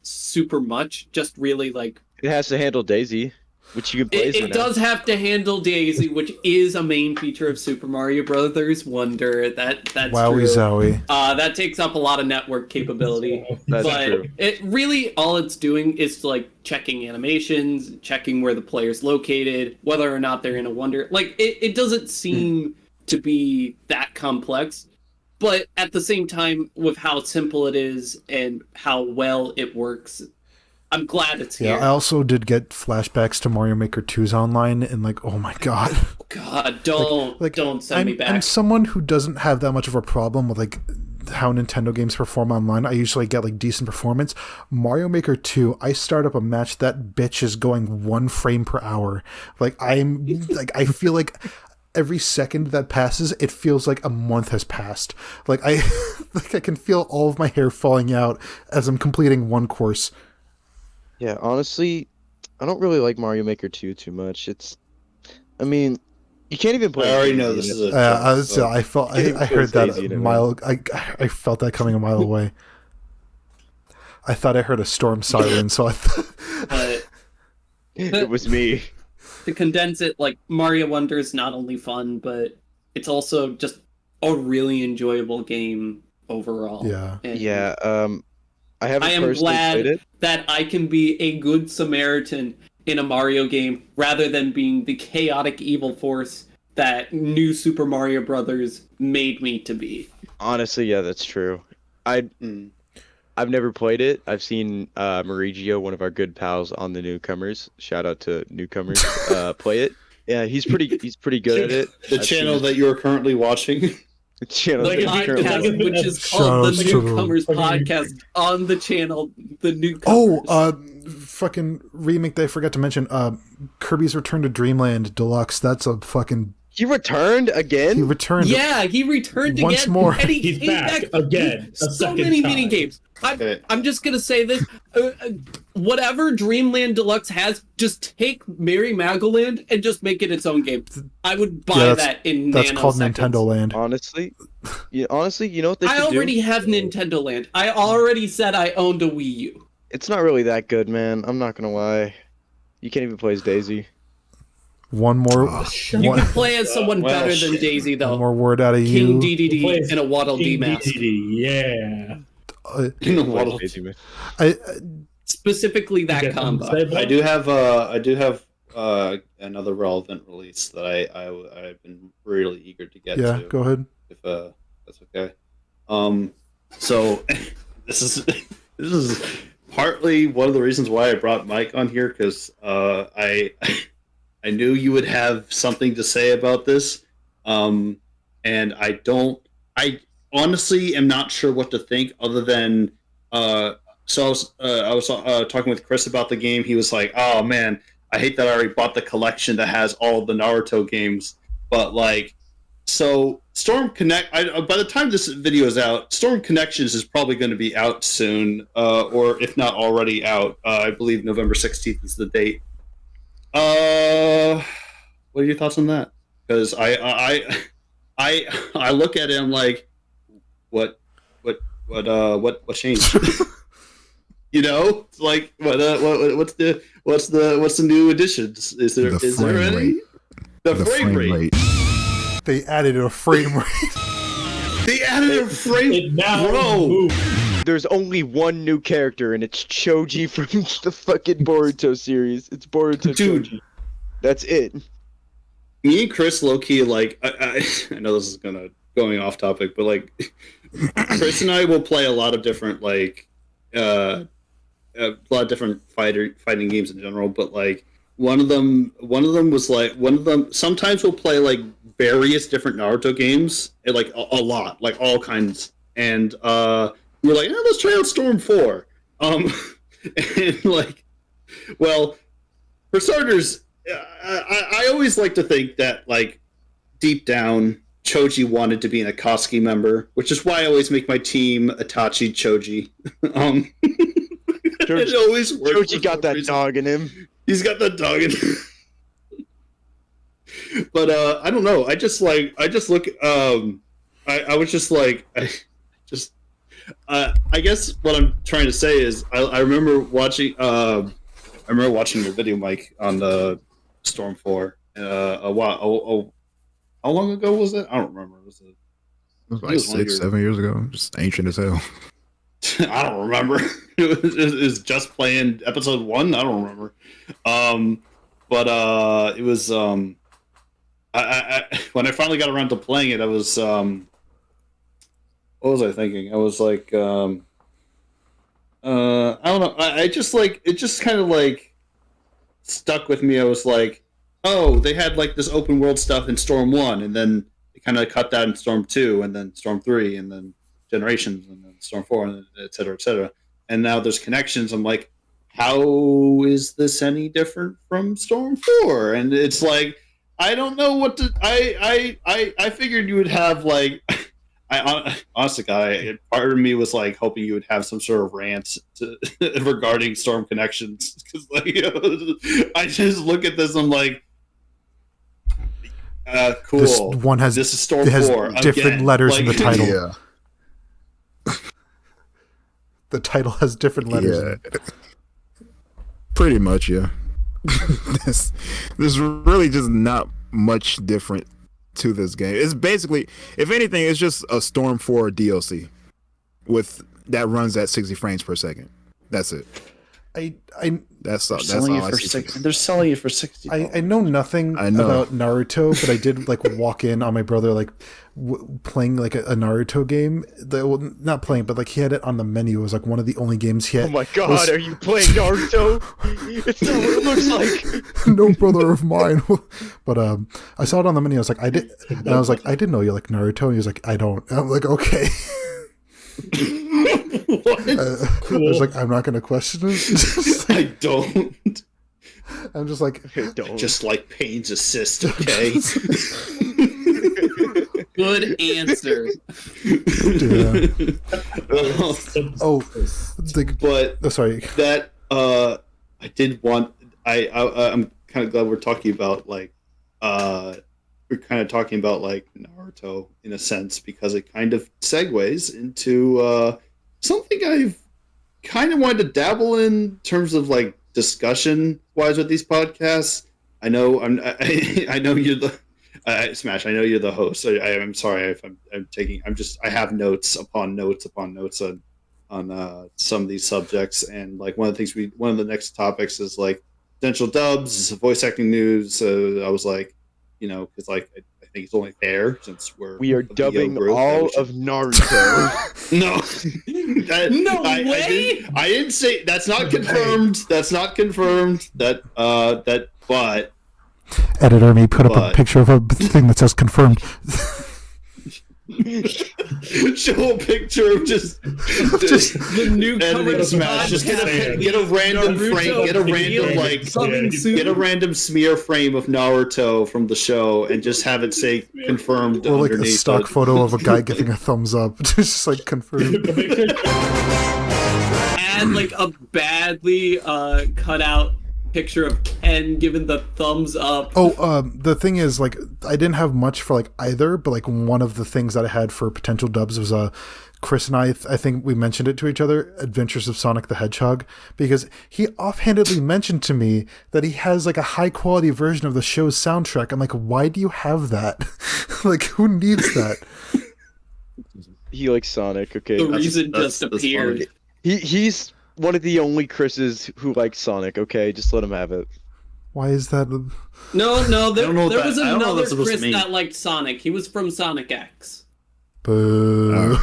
super much, just really like it has to handle Daisy, which you can play. It does have to handle Daisy, which is a main feature of Super Mario Brothers Wonder. That's Wowie true. Zowie. That takes up a lot of network capability. That's but true. It really all it's doing is like checking animations, checking where the player's located, whether or not they're in a Wonder. Like it doesn't seem to be that complex. But at the same time, with how simple it is and how well it works, I'm glad it's here. Yeah, I also did get flashbacks to Mario Maker 2's online, and like, oh my god. God, don't send me back. I'm someone who doesn't have that much of a problem with like how Nintendo games perform online. I usually get like decent performance. Mario Maker 2, I start up a match, that bitch is going 1 frame per hour. Like I feel like every second that passes, it feels like a month has passed. Like I can feel all of my hair falling out as I'm completing one course. Yeah, honestly, I don't really like Mario Maker 2 too much. I mean, you can't even play. I already know this is I heard that a mile. I felt that coming a mile away. I thought I heard a storm siren, so I thought it was me. To condense it, like Mario Wonder is not only fun, but it's also just a really enjoyable game overall. Yeah. And I am glad that I can be a good Samaritan in a Mario game rather than being the chaotic evil force that new Super Mario Brothers made me to be. Honestly, yeah, that's true. I've never played it. I've seen Marigio, one of our good pals on the Newcomers. Shout out to Newcomers. Play it. Yeah, he's pretty good at it. The channel that you are currently watching. The channel The that I'm currently podcast, watching. which is called the Shout out to Newcomers Podcast on the channel, the Newcomers. Fucking remake that I forgot to mention. Kirby's Return to Dreamland Deluxe. That's a fucking. He returned again. He returned. Yeah, he returned once again. more. And he He's came back back again, a So second many time. mini games. I'm just gonna say this: whatever Dreamland Deluxe has, just take Mary Magoland and just make it its own game. I would buy that in That's called nanoseconds. Nintendo Land. Honestly, you know what they I should do? already have Nintendo Land. I already said I owned a Wii U. It's not really that good, man. I'm not gonna lie. You can't even play as Daisy. One more. You one, can play as someone Well, better than shit. Daisy, one though. more word out of King you. DDD and a Waddle Dee King mask. DDD, yeah. In the Play as waddle. Daisy, man. Specifically that You got combo. something to say, I do have another relevant release that I've been really eager to get Yeah, to. go ahead. If that's okay. So this is partly one of the reasons why I brought Mike on here, because I knew you would have something to say about this, and I honestly am not sure what to think other than so I was talking with Chris about the game. He was like, "Oh man, I hate that I already bought the collection that has all of the Naruto games." But like, so Storm Connect. By the time this video is out, Storm Connections is probably going to be out soon, or if not already out. I believe November 16th is the date. What are your thoughts on that? Because I look at it, I'm like, what changed? You know, like what's the new additions? Is there any? The frame rate. They added a frame rate. They added a frame. It now Bro. moves. There's only one new character, and it's Choji from the fucking Boruto series. It's Boruto Dude. Choji. That's it. Me and Chris low-key, like, I know this is going off topic, but like Chris and I will play a lot of different like a lot of different fighting games in general, but like one of them sometimes we'll play like various different Naruto games, and like a lot, like all kinds, and we're like, let's try out Storm 4. And like, well, for starters, I always like to think that like deep down Choji wanted to be an Akatsuki member, which is why I always make my team Itachi Choji. It always works. Choji got that dog in him. He's got that dog in him. But I don't know. I just look. I was just like, I guess what I'm trying to say is I remember watching. I remember watching your video, Mike, on the Storm 4 a while. How long ago was it? I don't remember. It was like 6-7 years ago. Just ancient as hell. I don't remember. It was just playing episode 1. I don't remember. But it was I when I finally got around to playing it, I was what was I thinking? I was like I don't know. I just like it just kind of like stuck with me. I was like, oh, they had like this open world stuff in Storm 1, and then they kind of cut that in Storm 2, and then Storm 3, and then Generations, and then Storm 4, and et cetera, et cetera. And now there's connections. I'm like, how is this any different from Storm 4? And it's like, I don't know what to. I figured you would have like. Honestly, guy, part of me was like hoping you would have some sort of rant regarding Storm Connections, because like I just look at this, I'm like, cool. This one has this is Storm it has 4 different again. letters like, in the title. Yeah. The title has different letters. In it. Pretty much, yeah. There's really just not much different to this game. It's basically, if anything, it's just a Storm 4 DLC with that runs at 60 frames per second. That's it. That's They're all selling I it for see. 60. They're selling it for $60. I know nothing about Naruto, but I did like walk in on my brother like playing like a Naruto game. Not playing, but like he had it on the menu. It was like one of the only games he had. Oh my god, are you playing Naruto? It's not what it looks like. No brother of mine. But I saw it on the menu. I was like, I didn't know you like Naruto. And he was like, I don't. And I'm like, okay. What? I was like, I'm not going to question it. I don't. I'm just like, Don't. Just like Payne's assist, okay? Good answer. yeah. Sorry. That I did want. I'm kind of glad we're talking about like Naruto in a sense, because it kind of segues into something I've kind of wanted to dabble in terms of like discussion wise with these podcasts. I know I know you're the Smash. I know you're the host. I'm sorry if I have notes upon notes upon notes on some of these subjects, and like one of the next topics is like potential dubs, voice acting news. So I was like, because like I think it's only fair since we are dubbing all of Naruto. No, No way. I didn't say that's not confirmed. That's not confirmed. But Editor, me put up a picture of a thing that says confirmed. show a picture of just the Newcomers Smash. Just get a random frame. Get a random smear frame of Naruto from the show and just have it say confirmed. Or like a underneath stock photo of a guy giving a thumbs up. Just like confirmed. Add like a badly cut out picture of Ken giving the thumbs up. The thing is, like, I didn't have much for like either, but like one of the things that I had for potential dubs was Chris and I think we mentioned it to each other, Adventures of Sonic the Hedgehog, because he offhandedly mentioned to me that he has like a high quality version of the show's soundtrack. I'm like, why do you have that? Like, who needs that? He likes Sonic, okay. The reason just appeared. He's one of the only Chris's who likes Sonic, okay? Just let him have it. Why is that? No, there was I don't know what another that's supposed to Chris mean. that liked Sonic. He was from Sonic X. Boo.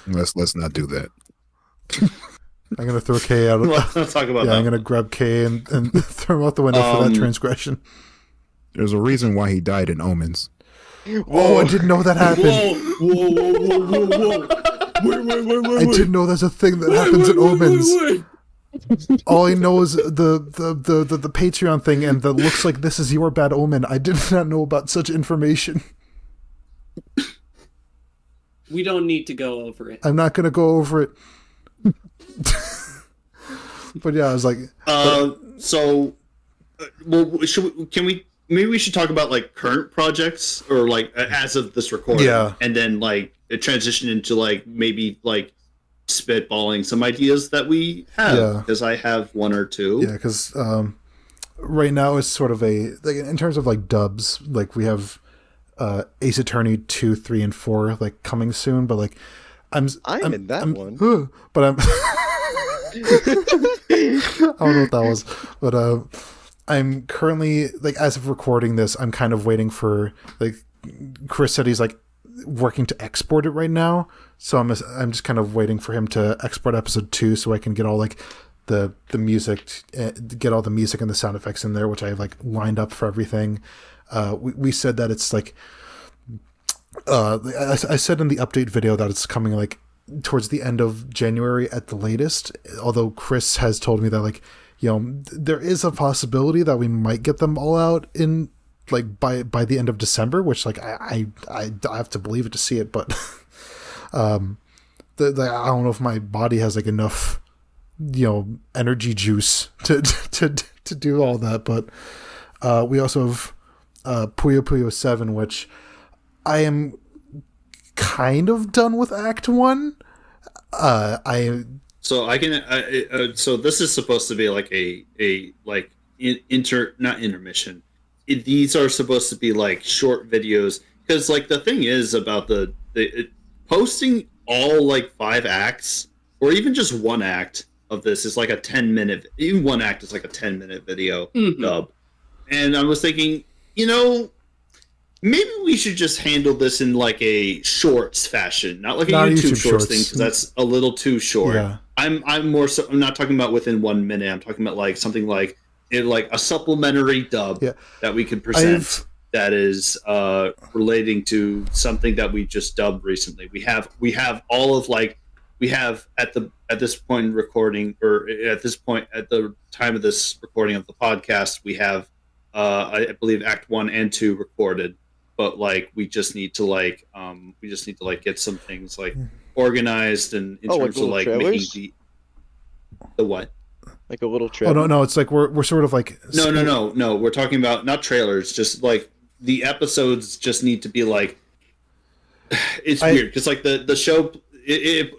Let's not do that. I'm gonna throw K out. Let's talk about that. I'm gonna grab K and throw him out the window for that transgression. There's a reason why he died in Omens. Oh, I didn't know that happened. Whoa. I didn't know there's a thing that happens in Omens. All I know is the Patreon thing and the looks like this is your bad omen. I did not know about such information. We don't need to go over it. I'm not going to go over it. But yeah, I was like... Maybe we should talk about like current projects or like as of this recording. Yeah. And then like transition into like maybe like spitballing some ideas that we have. Yeah. Because I have one or two. Yeah, because right now it's sort of a... like in terms of like dubs, like we have Ace Attorney 2, 3, and 4 like coming soon, but like I'm in that one. But I'm... I don't know what that was. But I'm currently, like, as of recording this, I'm kind of waiting for, like, Chris said he's, like, working to export it right now. So I'm just kind of waiting for him to export episode 2 so I can get all, like, the music, get all the music and the sound effects in there, which I have, like, lined up for everything. We said that it's, like, I said in the update video that it's coming, like, towards the end of January at the latest, although Chris has told me that, like, there is a possibility that we might get them all out in like by the end of December, which like I have to believe it to see it, but I don't know if my body has like enough energy juice to do all that. But we also have Puyo Puyo 7, which I am kind of done with Act 1. So I can. So this is supposed to be like a like not intermission. These are supposed to be like short videos because like the thing is about posting all like 5 acts or even just one act of this is like a 10-minute. Even one act is like a 10-minute video Mm-hmm. dub, and I was thinking, maybe we should just handle this in like a shorts fashion, not like a YouTube shorts thing, because that's a little too short. Yeah. I'm more so. I'm not talking about within 1 minute. I'm talking about like something like a supplementary dub that we could present that is relating to something that we just dubbed recently. We have all of at this point in recording, or at this point at the time of this recording of the podcast, we have I believe Act 1 and 2 recorded. But like we just need to get some things like organized and in terms of like trailers? making the what? Like a little trailer. Oh no! It's like we're sort of like No. We're talking about not trailers. Just like the episodes just need to be like. It's weird because like the show,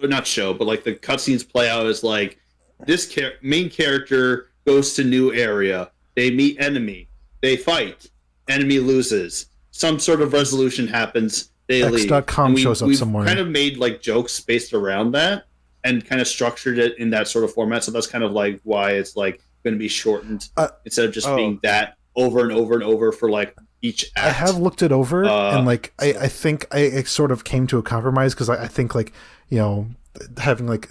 not show, but like the cutscenes play out as like this main character goes to new area. They meet enemy. They fight. Enemy loses. Some sort of resolution happens. They leave. X.com shows up we've somewhere. Kind of made like jokes based around that and kind of structured it in that sort of format. So that's kind of like why it's like going to be shortened instead of just being that over and over and over for like each act. I have looked it over and like I think I sort of came to a compromise because I think like having like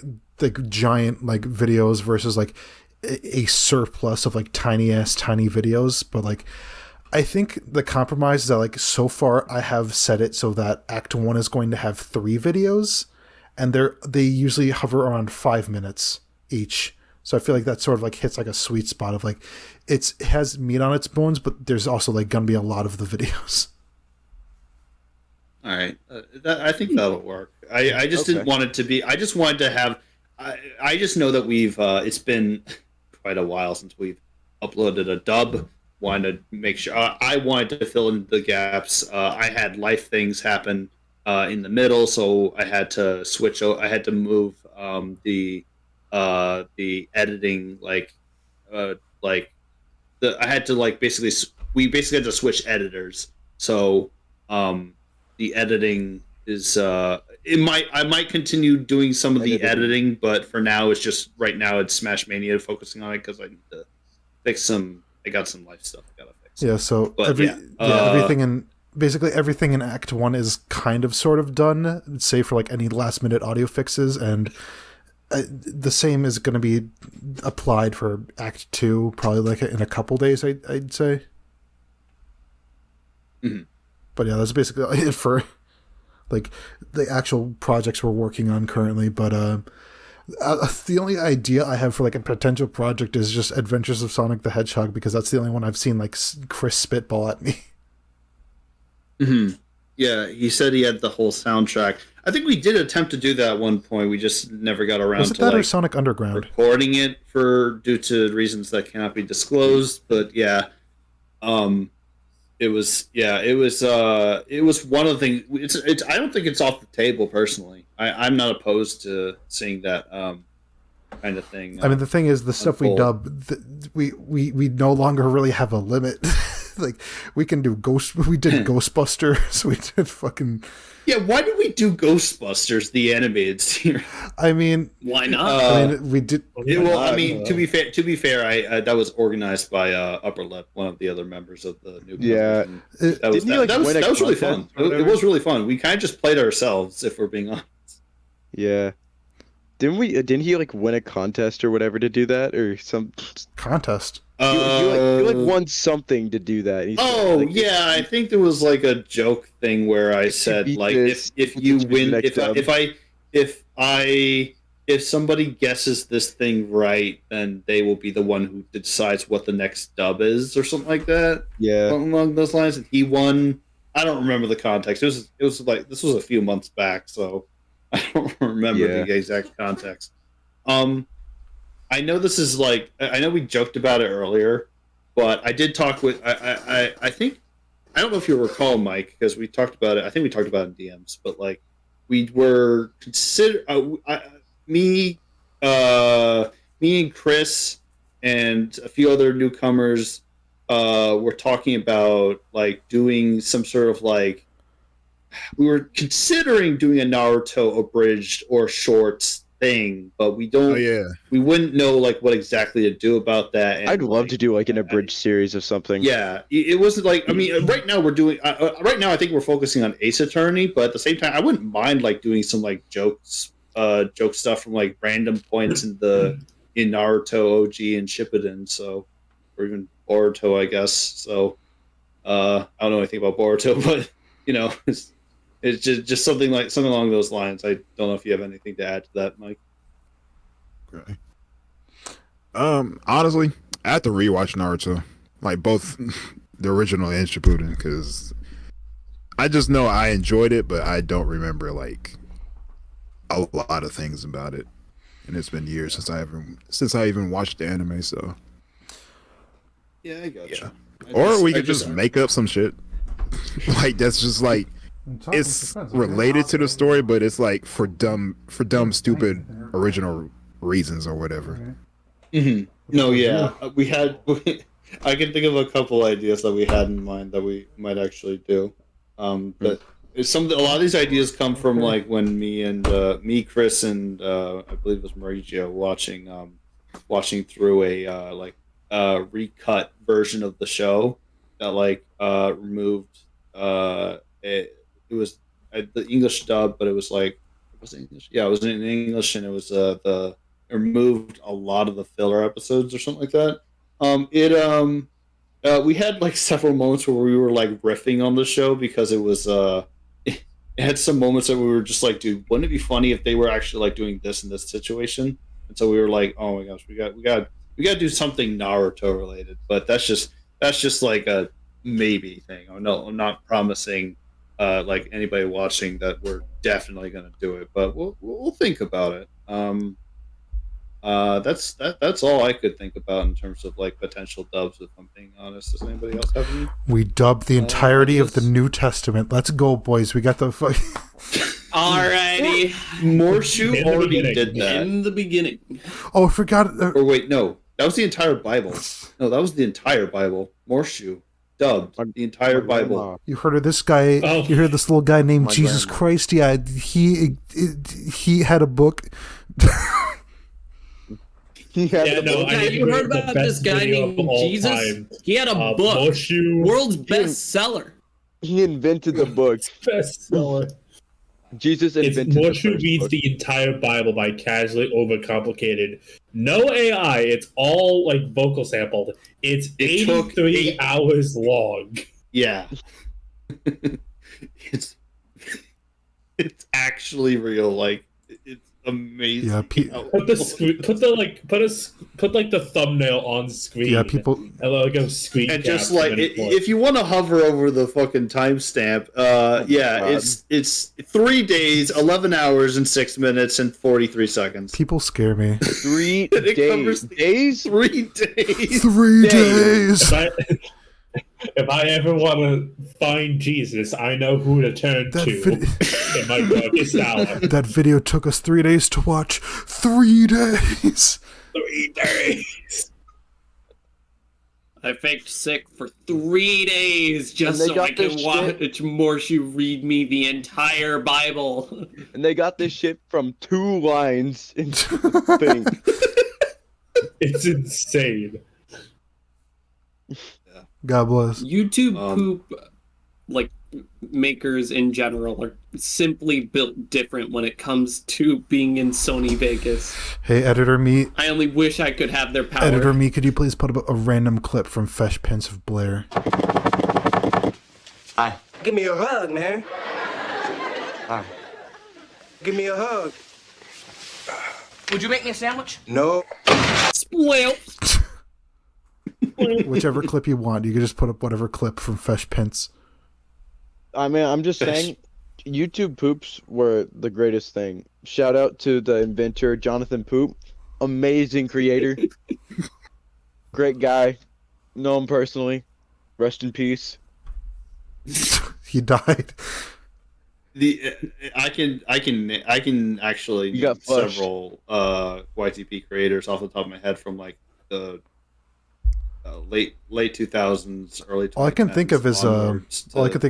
giant like videos versus like a surplus of like tiny videos, but like. I think the compromise is that, like, so far I have set it so that Act 1 is going to have 3 videos, and they usually hover around 5 minutes each. So I feel like that sort of, like, hits, like, a sweet spot of, like, it has meat on its bones, but there's also, like, going to be a lot of the videos. All right. I think that'll work. I just didn't want it to be... I just wanted to have... I just know that we've... it's been quite a while since we've uploaded a dub. Wanted to make sure I wanted to fill in the gaps. I had life things happen in the middle, so I had to switch. I had to move the editing I had to we basically had to switch editors. So the editing is I might continue doing some of the editing, but for now it's just right now it's SmashMania focusing on it because I need to fix some. I got some life stuff I gotta fix. Yeah, so everything in Act 1 is kind of sort of done, save for like any last minute audio fixes, and the same is going to be applied for Act 2, probably like in a couple days, I'd say. Mm-hmm. But yeah, that's basically it for like the actual projects we're working on currently. But the only idea I have for like a potential project is just Adventures of Sonic the Hedgehog, because that's the only one I've seen like Chris spitball at me. Mm-hmm. Yeah, he said he had the whole soundtrack. I think we did attempt to do that at one point. We just never got around Was it to that or Sonic Underground? Recording it due to reasons that cannot be disclosed. But yeah, it was one of the things. It's I don't think it's off the table personally. I'm not opposed to seeing that kind of thing. I mean, the thing is, the stuff we dub, we no longer really have a limit. Like we can do we did Ghostbusters. We did fucking. Yeah, why did we do Ghostbusters the animated series? I mean, why not? I mean, we did. To be fair, I that was organized by Upper Lip, one of the other members of the Newcomers. Yeah, that was really fun. It was really fun. We kind of just played ourselves, if we're being honest. Yeah. Didn't he like win a contest or whatever to do that, or some contest? He won something to do that. I think there was like a joke thing where I said like if you win, if somebody guesses this thing right, then they will be the one who decides what the next dub is or something like that. Yeah, something along those lines. And he won. I don't remember the context. It was like this was a few months back, so I don't remember the exact context. I know this is like I know we joked about it earlier, but I did talk with I think I don't know if you recall, Mike, because we talked about it. I think we talked about it in DMs, but like we were me and Chris and a few other newcomers were talking about like doing some sort of like we were considering doing a Naruto abridged or shorts thing, but we don't. Oh yeah. We wouldn't know like what exactly to do about that. And, I'd love to do like an abridged series of something. Yeah, it wasn't like I mean, right now we're doing. Right now, I think we're focusing on Ace Attorney, but at the same time, I wouldn't mind like doing some like joke stuff from like random points in Naruto OG and Shippuden, so or even Boruto, I guess. So I don't know anything about Boruto, but you know, it's just something along those lines. I don't know if you have anything to add to that, Mike. Okay. Honestly, I have to rewatch Naruto, like both the original and Shippuden, because I just know I enjoyed it, but I don't remember like a lot of things about it, and it's been years since I even watched the anime. So yeah, I gotcha. Yeah. Or we could just make up some shit like that's just like it's related to the story, but it's like for dumb, stupid original reasons or whatever. Mm-hmm. No, yeah, I can think of a couple ideas that we had in mind that we might actually do. But a lot of these ideas come from like when me, Chris, and I believe it was Mauricio watching through a recut version of the show that like removed it was the English dub, but it was like was it English? Yeah, it was in English, and it was it removed a lot of the filler episodes or something like that. We had like several moments where we were like riffing on the show because it was it had some moments that we were just like, dude, wouldn't it be funny if they were actually like doing this in this situation? And so we were like, oh my gosh, we got to do something Naruto related. But that's just like a maybe thing. Oh no, I'm not promising like anybody watching that we're definitely going to do it, but we'll think about it. That's all I could think about in terms of like potential dubs, if I'm being honest. Does anybody else have any? We dubbed the entirety of the New Testament. Let's go, boys. We got the Alrighty. Morshu already did that. In the beginning. Oh, I forgot. Or wait, no. That was the entire Bible. No, that was the entire Bible. Morshu dubbed the entire Bible. You heard of this guy? Oh. You heard this little guy named Jesus grandma. Christ? Yeah, he had a book. You heard about this guy named Jesus? Time. He had a book. Morshu, World's bestseller. He invented the book. bestseller. Jesus invented the Morshu first reads book. the entire Bible by casually overcomplicated. No AI. It's all like vocal sampled. It's It took 83 hours long. Yeah. it's actually real. Like it's amazing. Yeah, Put the thumbnail on screen. Yeah, people. And like a screen And cap just like if you want to hover over the fucking timestamp, it's 3 days, 11 hours and 6 minutes and 43 seconds. People scare me. 3 It covers days. 3 days. 3 days. If I ever want to find Jesus, I know who to turn to in my darkest hour. That video took us 3 days to watch. 3 days. 3 days. I faked sick for 3 days just And they so I got could this watch Morshu read me the entire Bible. And they got this shit from 2 lines into the thing. It's insane. God bless. YouTube poop, like, makers in general are simply built different when it comes to being in Sony Vegas. Hey, Editor Me. I only wish I could have their power. Editor Me, could you please put up a random clip from Fresh Prince of Blair? Hi. Give me a hug, man. Hi. Give me a hug. Would you make me a sandwich? No. Spoil. Whichever clip you want. You can just put up whatever clip from Fresh Prince. I mean, I'm just saying, YouTube poops were the greatest thing. Shout out to the inventor, Jonathan Poop. Amazing creator. Great guy. Know him personally. Rest in peace. He died. I can actually You got name flushed. several YTP creators off the top of my head from like the late 2000s, early 2010s. All I can think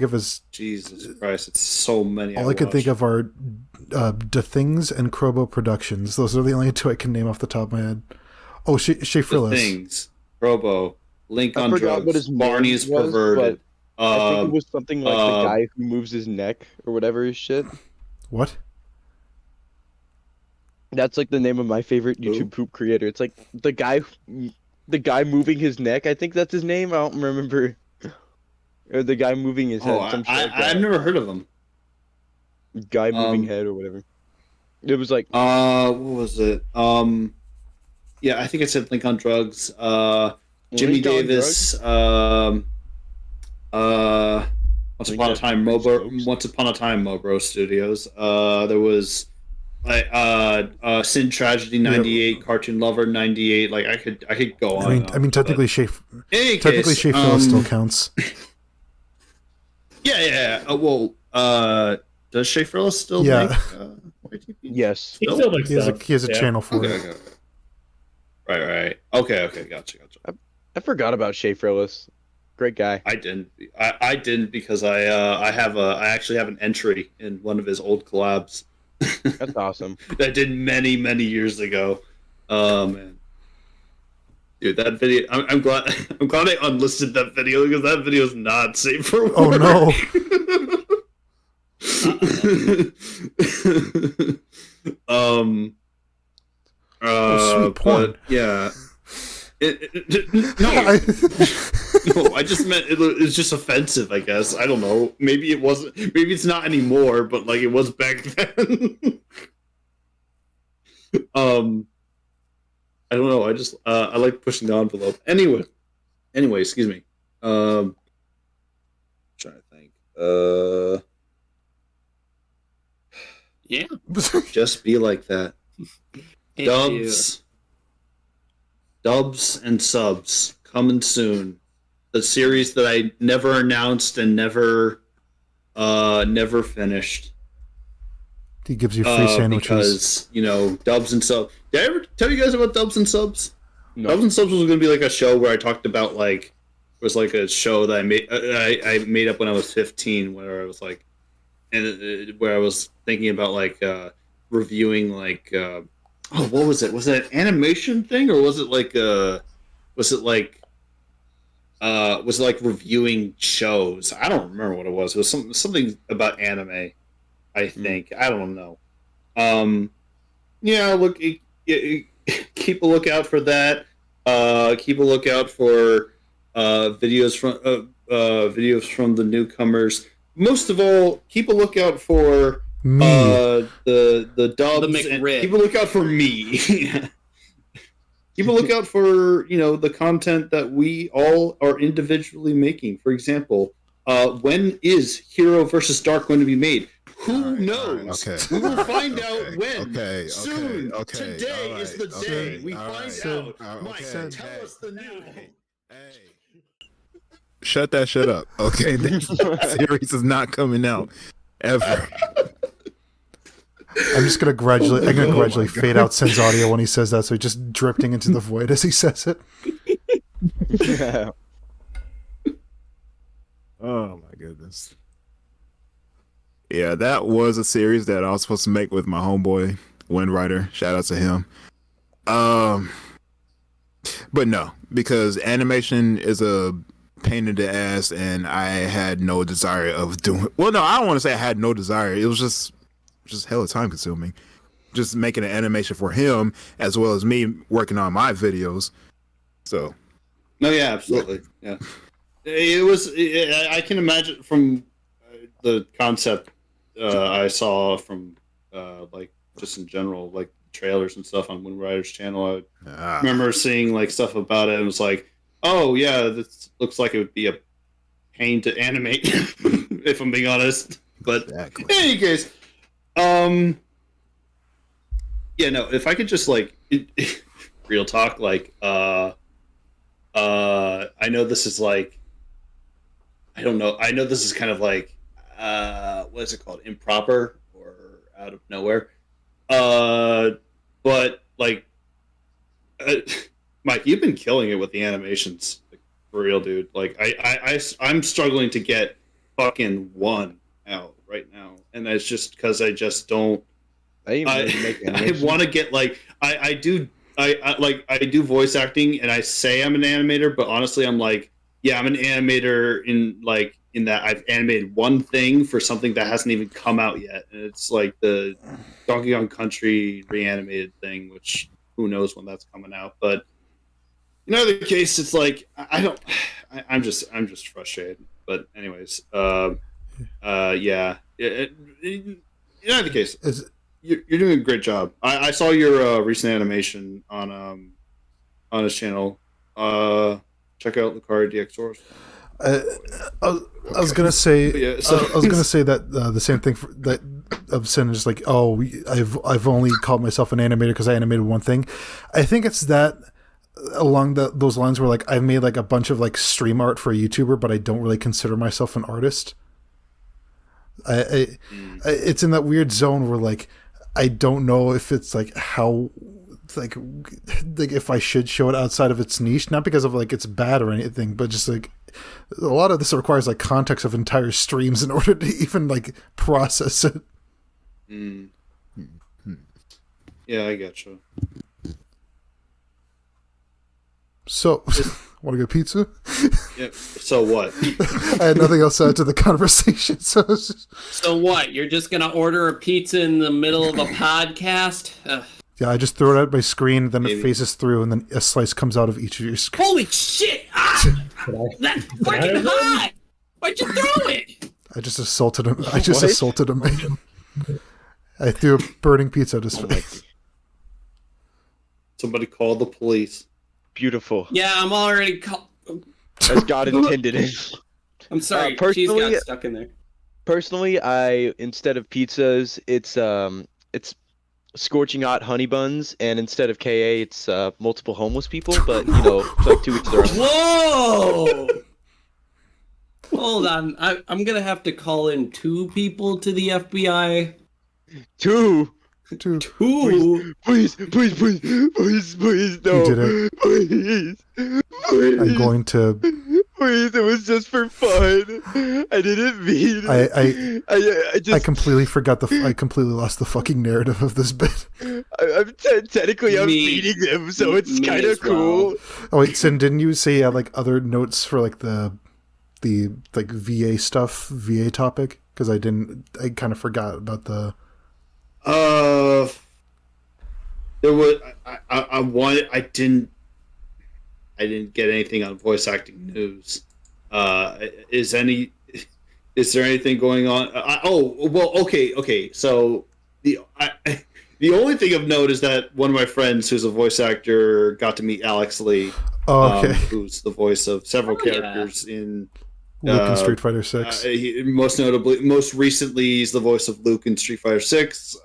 of is Jesus Christ, it's so many. All I can think of are The Things and Crobo Productions. Those are the only two I can name off the top of my head. Oh, Shea Frillis. The Things, Crobo, Link on Drugs, what his Barney's was, Perverted. I think it was something like the guy who moves his neck or whatever his shit. What? That's like the name of my favorite YouTube poop creator. It's like the guy moving his neck. I think that's his name. I don't remember. Or the guy moving his head. I've never heard of him. Guy moving head or whatever. It was like what was it? Yeah, I think I said Link on Drugs. Jimmy Davis. Once Upon a Time Mobro Studios. There was Sin Tragedy 98, Cartoon Lover 98. Like I could go on. I mean, technically, Shea Frillis still counts. Yeah. Does Shea Frillis still make YTP? Yes. He still makes He has a channel for it. Okay. Right. Okay. Gotcha. I forgot about Shea Frillis. Great guy. I didn't because I actually have an entry in one of his old collabs. That's awesome. That I did many years ago. Oh man, dude, that video. I'm glad I unlisted that video because that video is not safe for work. Oh no. Sweet porn. But yeah. No, I just meant it's just offensive. I guess I don't know. Maybe it wasn't. Maybe it's not anymore. But like it was back then. I don't know. I just I like pushing the envelope. Anyway, excuse me. I'm trying to think. Yeah. Just be like that. Dubs and subs coming soon. The series that I never announced and never finished. He gives you free sandwiches because dubs and subs. Did I ever tell you guys about dubs and subs? No. Dubs and subs was going to be like a show where I talked about it was like a show that I made up when I was 15, where I was like, where I was thinking about reviewing what was it? Was it an animation thing, or was it reviewing shows? I don't remember what it was. It was something about anime, I think. I don't know. Yeah, look, keep a lookout for that. Keep a lookout for videos from the newcomers. Most of all, keep a lookout for the dubs, and keep a lookout for me. Keep a lookout for the content that we all are individually making. For example, when is Hero versus Dark going to be made? Who knows? Okay. We will find out when. Soon. Okay. Today is the day we find out. Mike, okay. tell us the news. Hey. Shut that shit up. Okay, this series is not coming out ever. I'm just gonna gradually fade out Sen's audio when he says that, so he's just drifting into the void as he says it. Yeah. Oh my goodness. Yeah, that was a series that I was supposed to make with my homeboy Windwriter. Shout out to him. But no, because animation is a pain in the ass, and I had no desire of doing. Well, no, I don't want to say I had no desire. It was just hella time consuming. Just making an animation for him as well as me working on my videos. So. No, yeah, absolutely, yeah. It was. I can imagine from the concept I saw from just in general, like trailers and stuff on Windwriter's channel. I remember seeing stuff about it and was like, oh yeah, this looks like it would be a pain to animate if I'm being honest. But exactly. In any case, yeah, no, if I could just real talk, I know this is I don't know. I know this is kind of what is it called? Improper or out of nowhere. But Mike, you've been killing it with the animations For real, dude. Like I'm struggling to get fucking one out right now, and that's just because I just don't. I want to get like I do voice acting, and I say I'm an animator, but honestly, I'm like, yeah, I'm an animator in that I've animated one thing for something that hasn't even come out yet, and it's like the Donkey Kong Country reanimated thing, which who knows when that's coming out. But in either case, it's like I'm just frustrated. But anyways, yeah. In either case, you're doing a great job. I saw your recent animation on his channel. Check out the Lucario DX Source. I was gonna say, I was gonna say that the same thing that of Sin is like, oh, I've only called myself an animator because I animated one thing. I think it's that along those lines where like I've made like a bunch of like stream art for a YouTuber, but I don't really consider myself an artist. It's in that weird zone where like I don't know if it's like how like if I should show it outside of its niche, not because of like it's bad or anything, but just like a lot of this requires like context of entire streams in order to even like process it. Yeah, I gotcha. So, want to get pizza? Yeah. So what? I had nothing else to add to the conversation. So what? You're just gonna order a pizza in the middle of a podcast? Ugh. Yeah, I just throw it at my screen, then it phases through, and then a slice comes out of each of your screens. Holy shit! Ah! That's freaking hot! Why'd you throw it? I just assaulted him. Assaulted him. I threw a burning pizza at his face. Somebody call the police. Beautiful. Yeah, I'm already as God intended it. I'm sorry, cheese got stuck in there. Personally, instead of pizzas, it's scorching hot honey buns, and instead of KA, it's multiple homeless people. But you know, it's like 2 weeks ago. Whoa! Hold on, I'm gonna have to call in 2 people to the FBI. Two. Please, no. You did it. Please. I'm going to. Please, it was just for fun. I didn't mean it. I completely forgot I completely lost the fucking narrative of this bit. I'm beating him, so it's kind of cool. Oh wait, Sin, didn't you say like other notes for like the like VA stuff, VA topic? Because I kind of forgot about the. There was I didn't get anything on voice acting news. Is there anything going on? Okay. So the only thing of note is that one of my friends who's a voice actor got to meet Alex Lee, who's the voice of several characters in Luke in Street Fighter 6. Most recently, he's the voice of Luke in Street Fighter 6.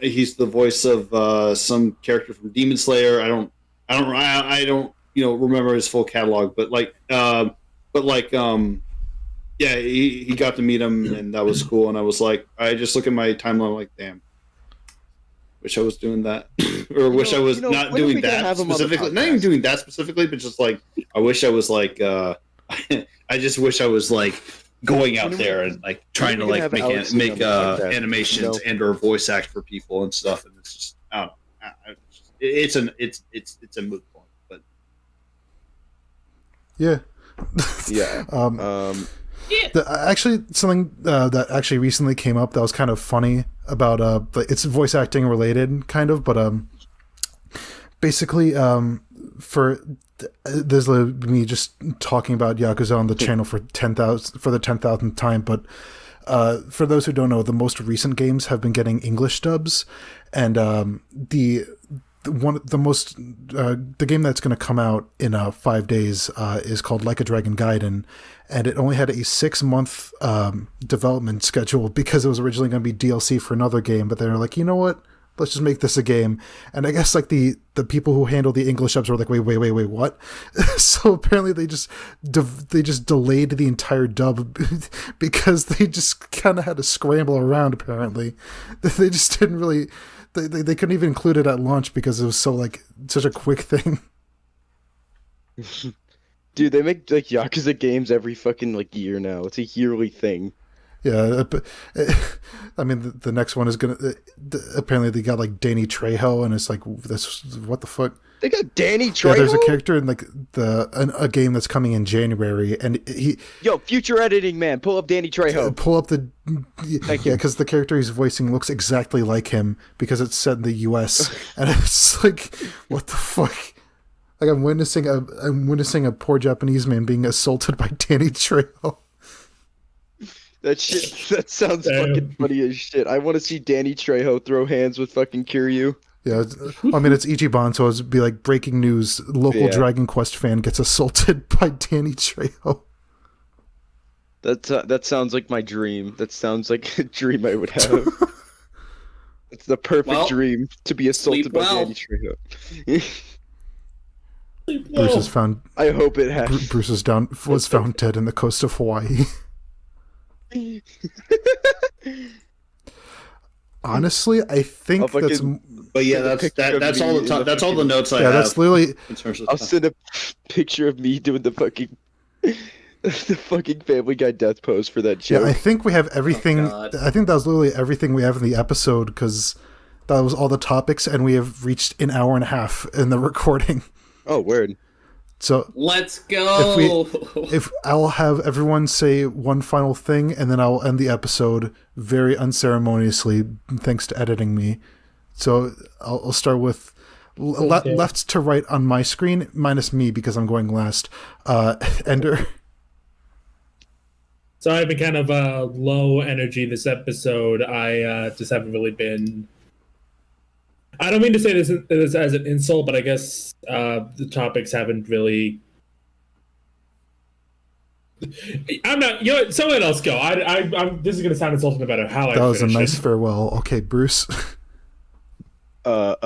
He's the voice of some character from Demon Slayer. I don't remember his full catalog, but yeah, he got to meet him, and that was cool. And I was like, I just look at my timeline like, damn, wish I was doing that, or wish I was not doing that specifically. Not even doing that specifically, but just like I wish I was like, I just wish I was like going out there and like trying to like make animations and or voice act for people and stuff. And it's just I don't know. It's a moot point, but yeah. Actually, something that actually recently came up that was kind of funny about it's voice acting related, kind of, but basically for there's me just talking about Yakuza on the channel for the 10,000th time, but for those who don't know, the most recent games have been getting English dubs, and the game that's going to come out in 5 days is called Like a Dragon Gaiden, and it only had a 6-month development schedule because it was originally going to be DLC for another game, but they were like, you know what? Let's just make this a game. And I guess like the people who handle the English dubs were like, wait, what? So apparently they just delayed the entire dub because they just kind of had to scramble around. Apparently, they just didn't really. They couldn't even include it at launch because it was so like such a quick thing. Dude, they make like Yakuza games every fucking like year now. It's a yearly thing. Yeah, I mean the next one is gonna. Apparently, they got like Danny Trejo, and it's like this. What the fuck? They got Danny Trejo. Yeah, there's a character in like a game that's coming in January, and he. Yo, future editing man, pull up Danny Trejo. Pull up the. Yeah, because the character he's voicing looks exactly like him because it's set in the U.S. and it's like, what the fuck? Like I'm witnessing a poor Japanese man being assaulted by Danny Trejo. That sounds fucking funny as shit. I want to see Danny Trejo throw hands with fucking Kiryu. Yeah, I mean, it's Ichiban, so it'd be like breaking news. Local Dragon Quest fan gets assaulted by Danny Trejo. That sounds like my dream. That sounds like a dream I would have. It's the perfect dream to be assaulted by Danny Trejo. Bruce is found. I hope it happens. Bruce was found dead in the coast of Hawaii. Honestly, I think that's. But yeah, that's all the that's all the notes I have. Yeah, that's literally. I'll send a picture of me doing the fucking Family Guy death pose for that joke. Yeah, I think we have everything. I think that was literally everything we have in the episode because that was all the topics, and we have reached an hour and a half in the recording. Oh, word. So let's go. If I'll have everyone say one final thing, and then I'll end the episode very unceremoniously, thanks to editing me. So I'll start with left to right on my screen, minus me because I'm going last. Ender. So I've been kind of low energy this episode. I just haven't really been. I don't mean to say this as an insult, but I guess the topics haven't really. I'm not. You know what? Someone else go. I'm. This is going to sound insulting no matter how. That was a nice farewell. Okay, Bruce. Mega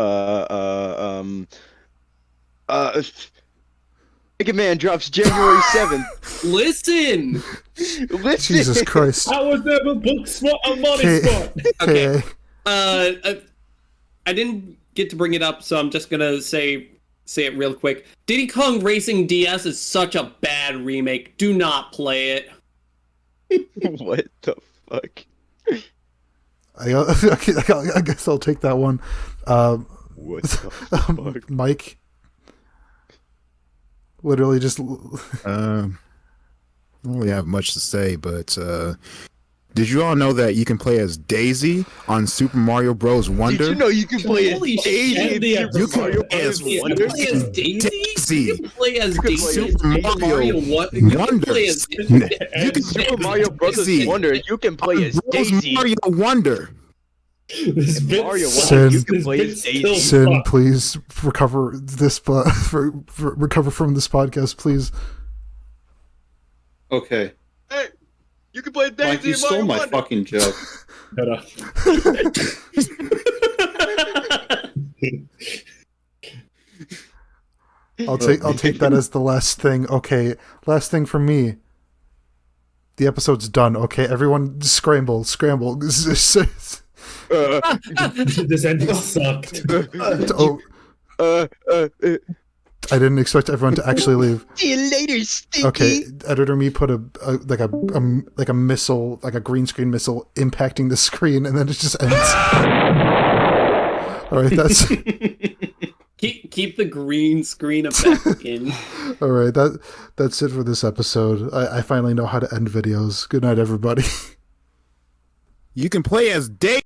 Man drops January 7th. Listen. Jesus Christ. I was never book spot on money spot. Okay. I didn't get to bring it up, so I'm just gonna say it real quick. Diddy Kong Racing DS is such a bad remake. Do not play it. What the fuck? I guess I'll take that one. What the fuck? Mike? Literally just... I don't really have much to say, but... did you all know that you can play as Daisy on Super Mario Bros. Wonder? Did you know you can play as Daisy? You can play as Wonder. You can play as Daisy? You can play as Daisy. Super Mario Wonder. You can Super Mario Bros. Wonder. You can play as Daisy. Mario Wonder. Mario Wonder. You can play as Daisy. Sin, please recover this. Recover from this podcast, please. Okay. Hey. You can play Daisy. Mike, you stole my fucking joke. Shut up. I'll take that as the last thing. Okay, last thing from me. The episode's done. Okay, everyone scramble. This ending sucked. I didn't expect everyone to actually leave. See you later, Stinky. Okay, editor me put a missile, like a green screen missile, impacting the screen, and then it just ends. All right, that's keep the green screen effect in. All right, that's it for this episode. I finally know how to end videos. Good night, everybody. You can play as Dave.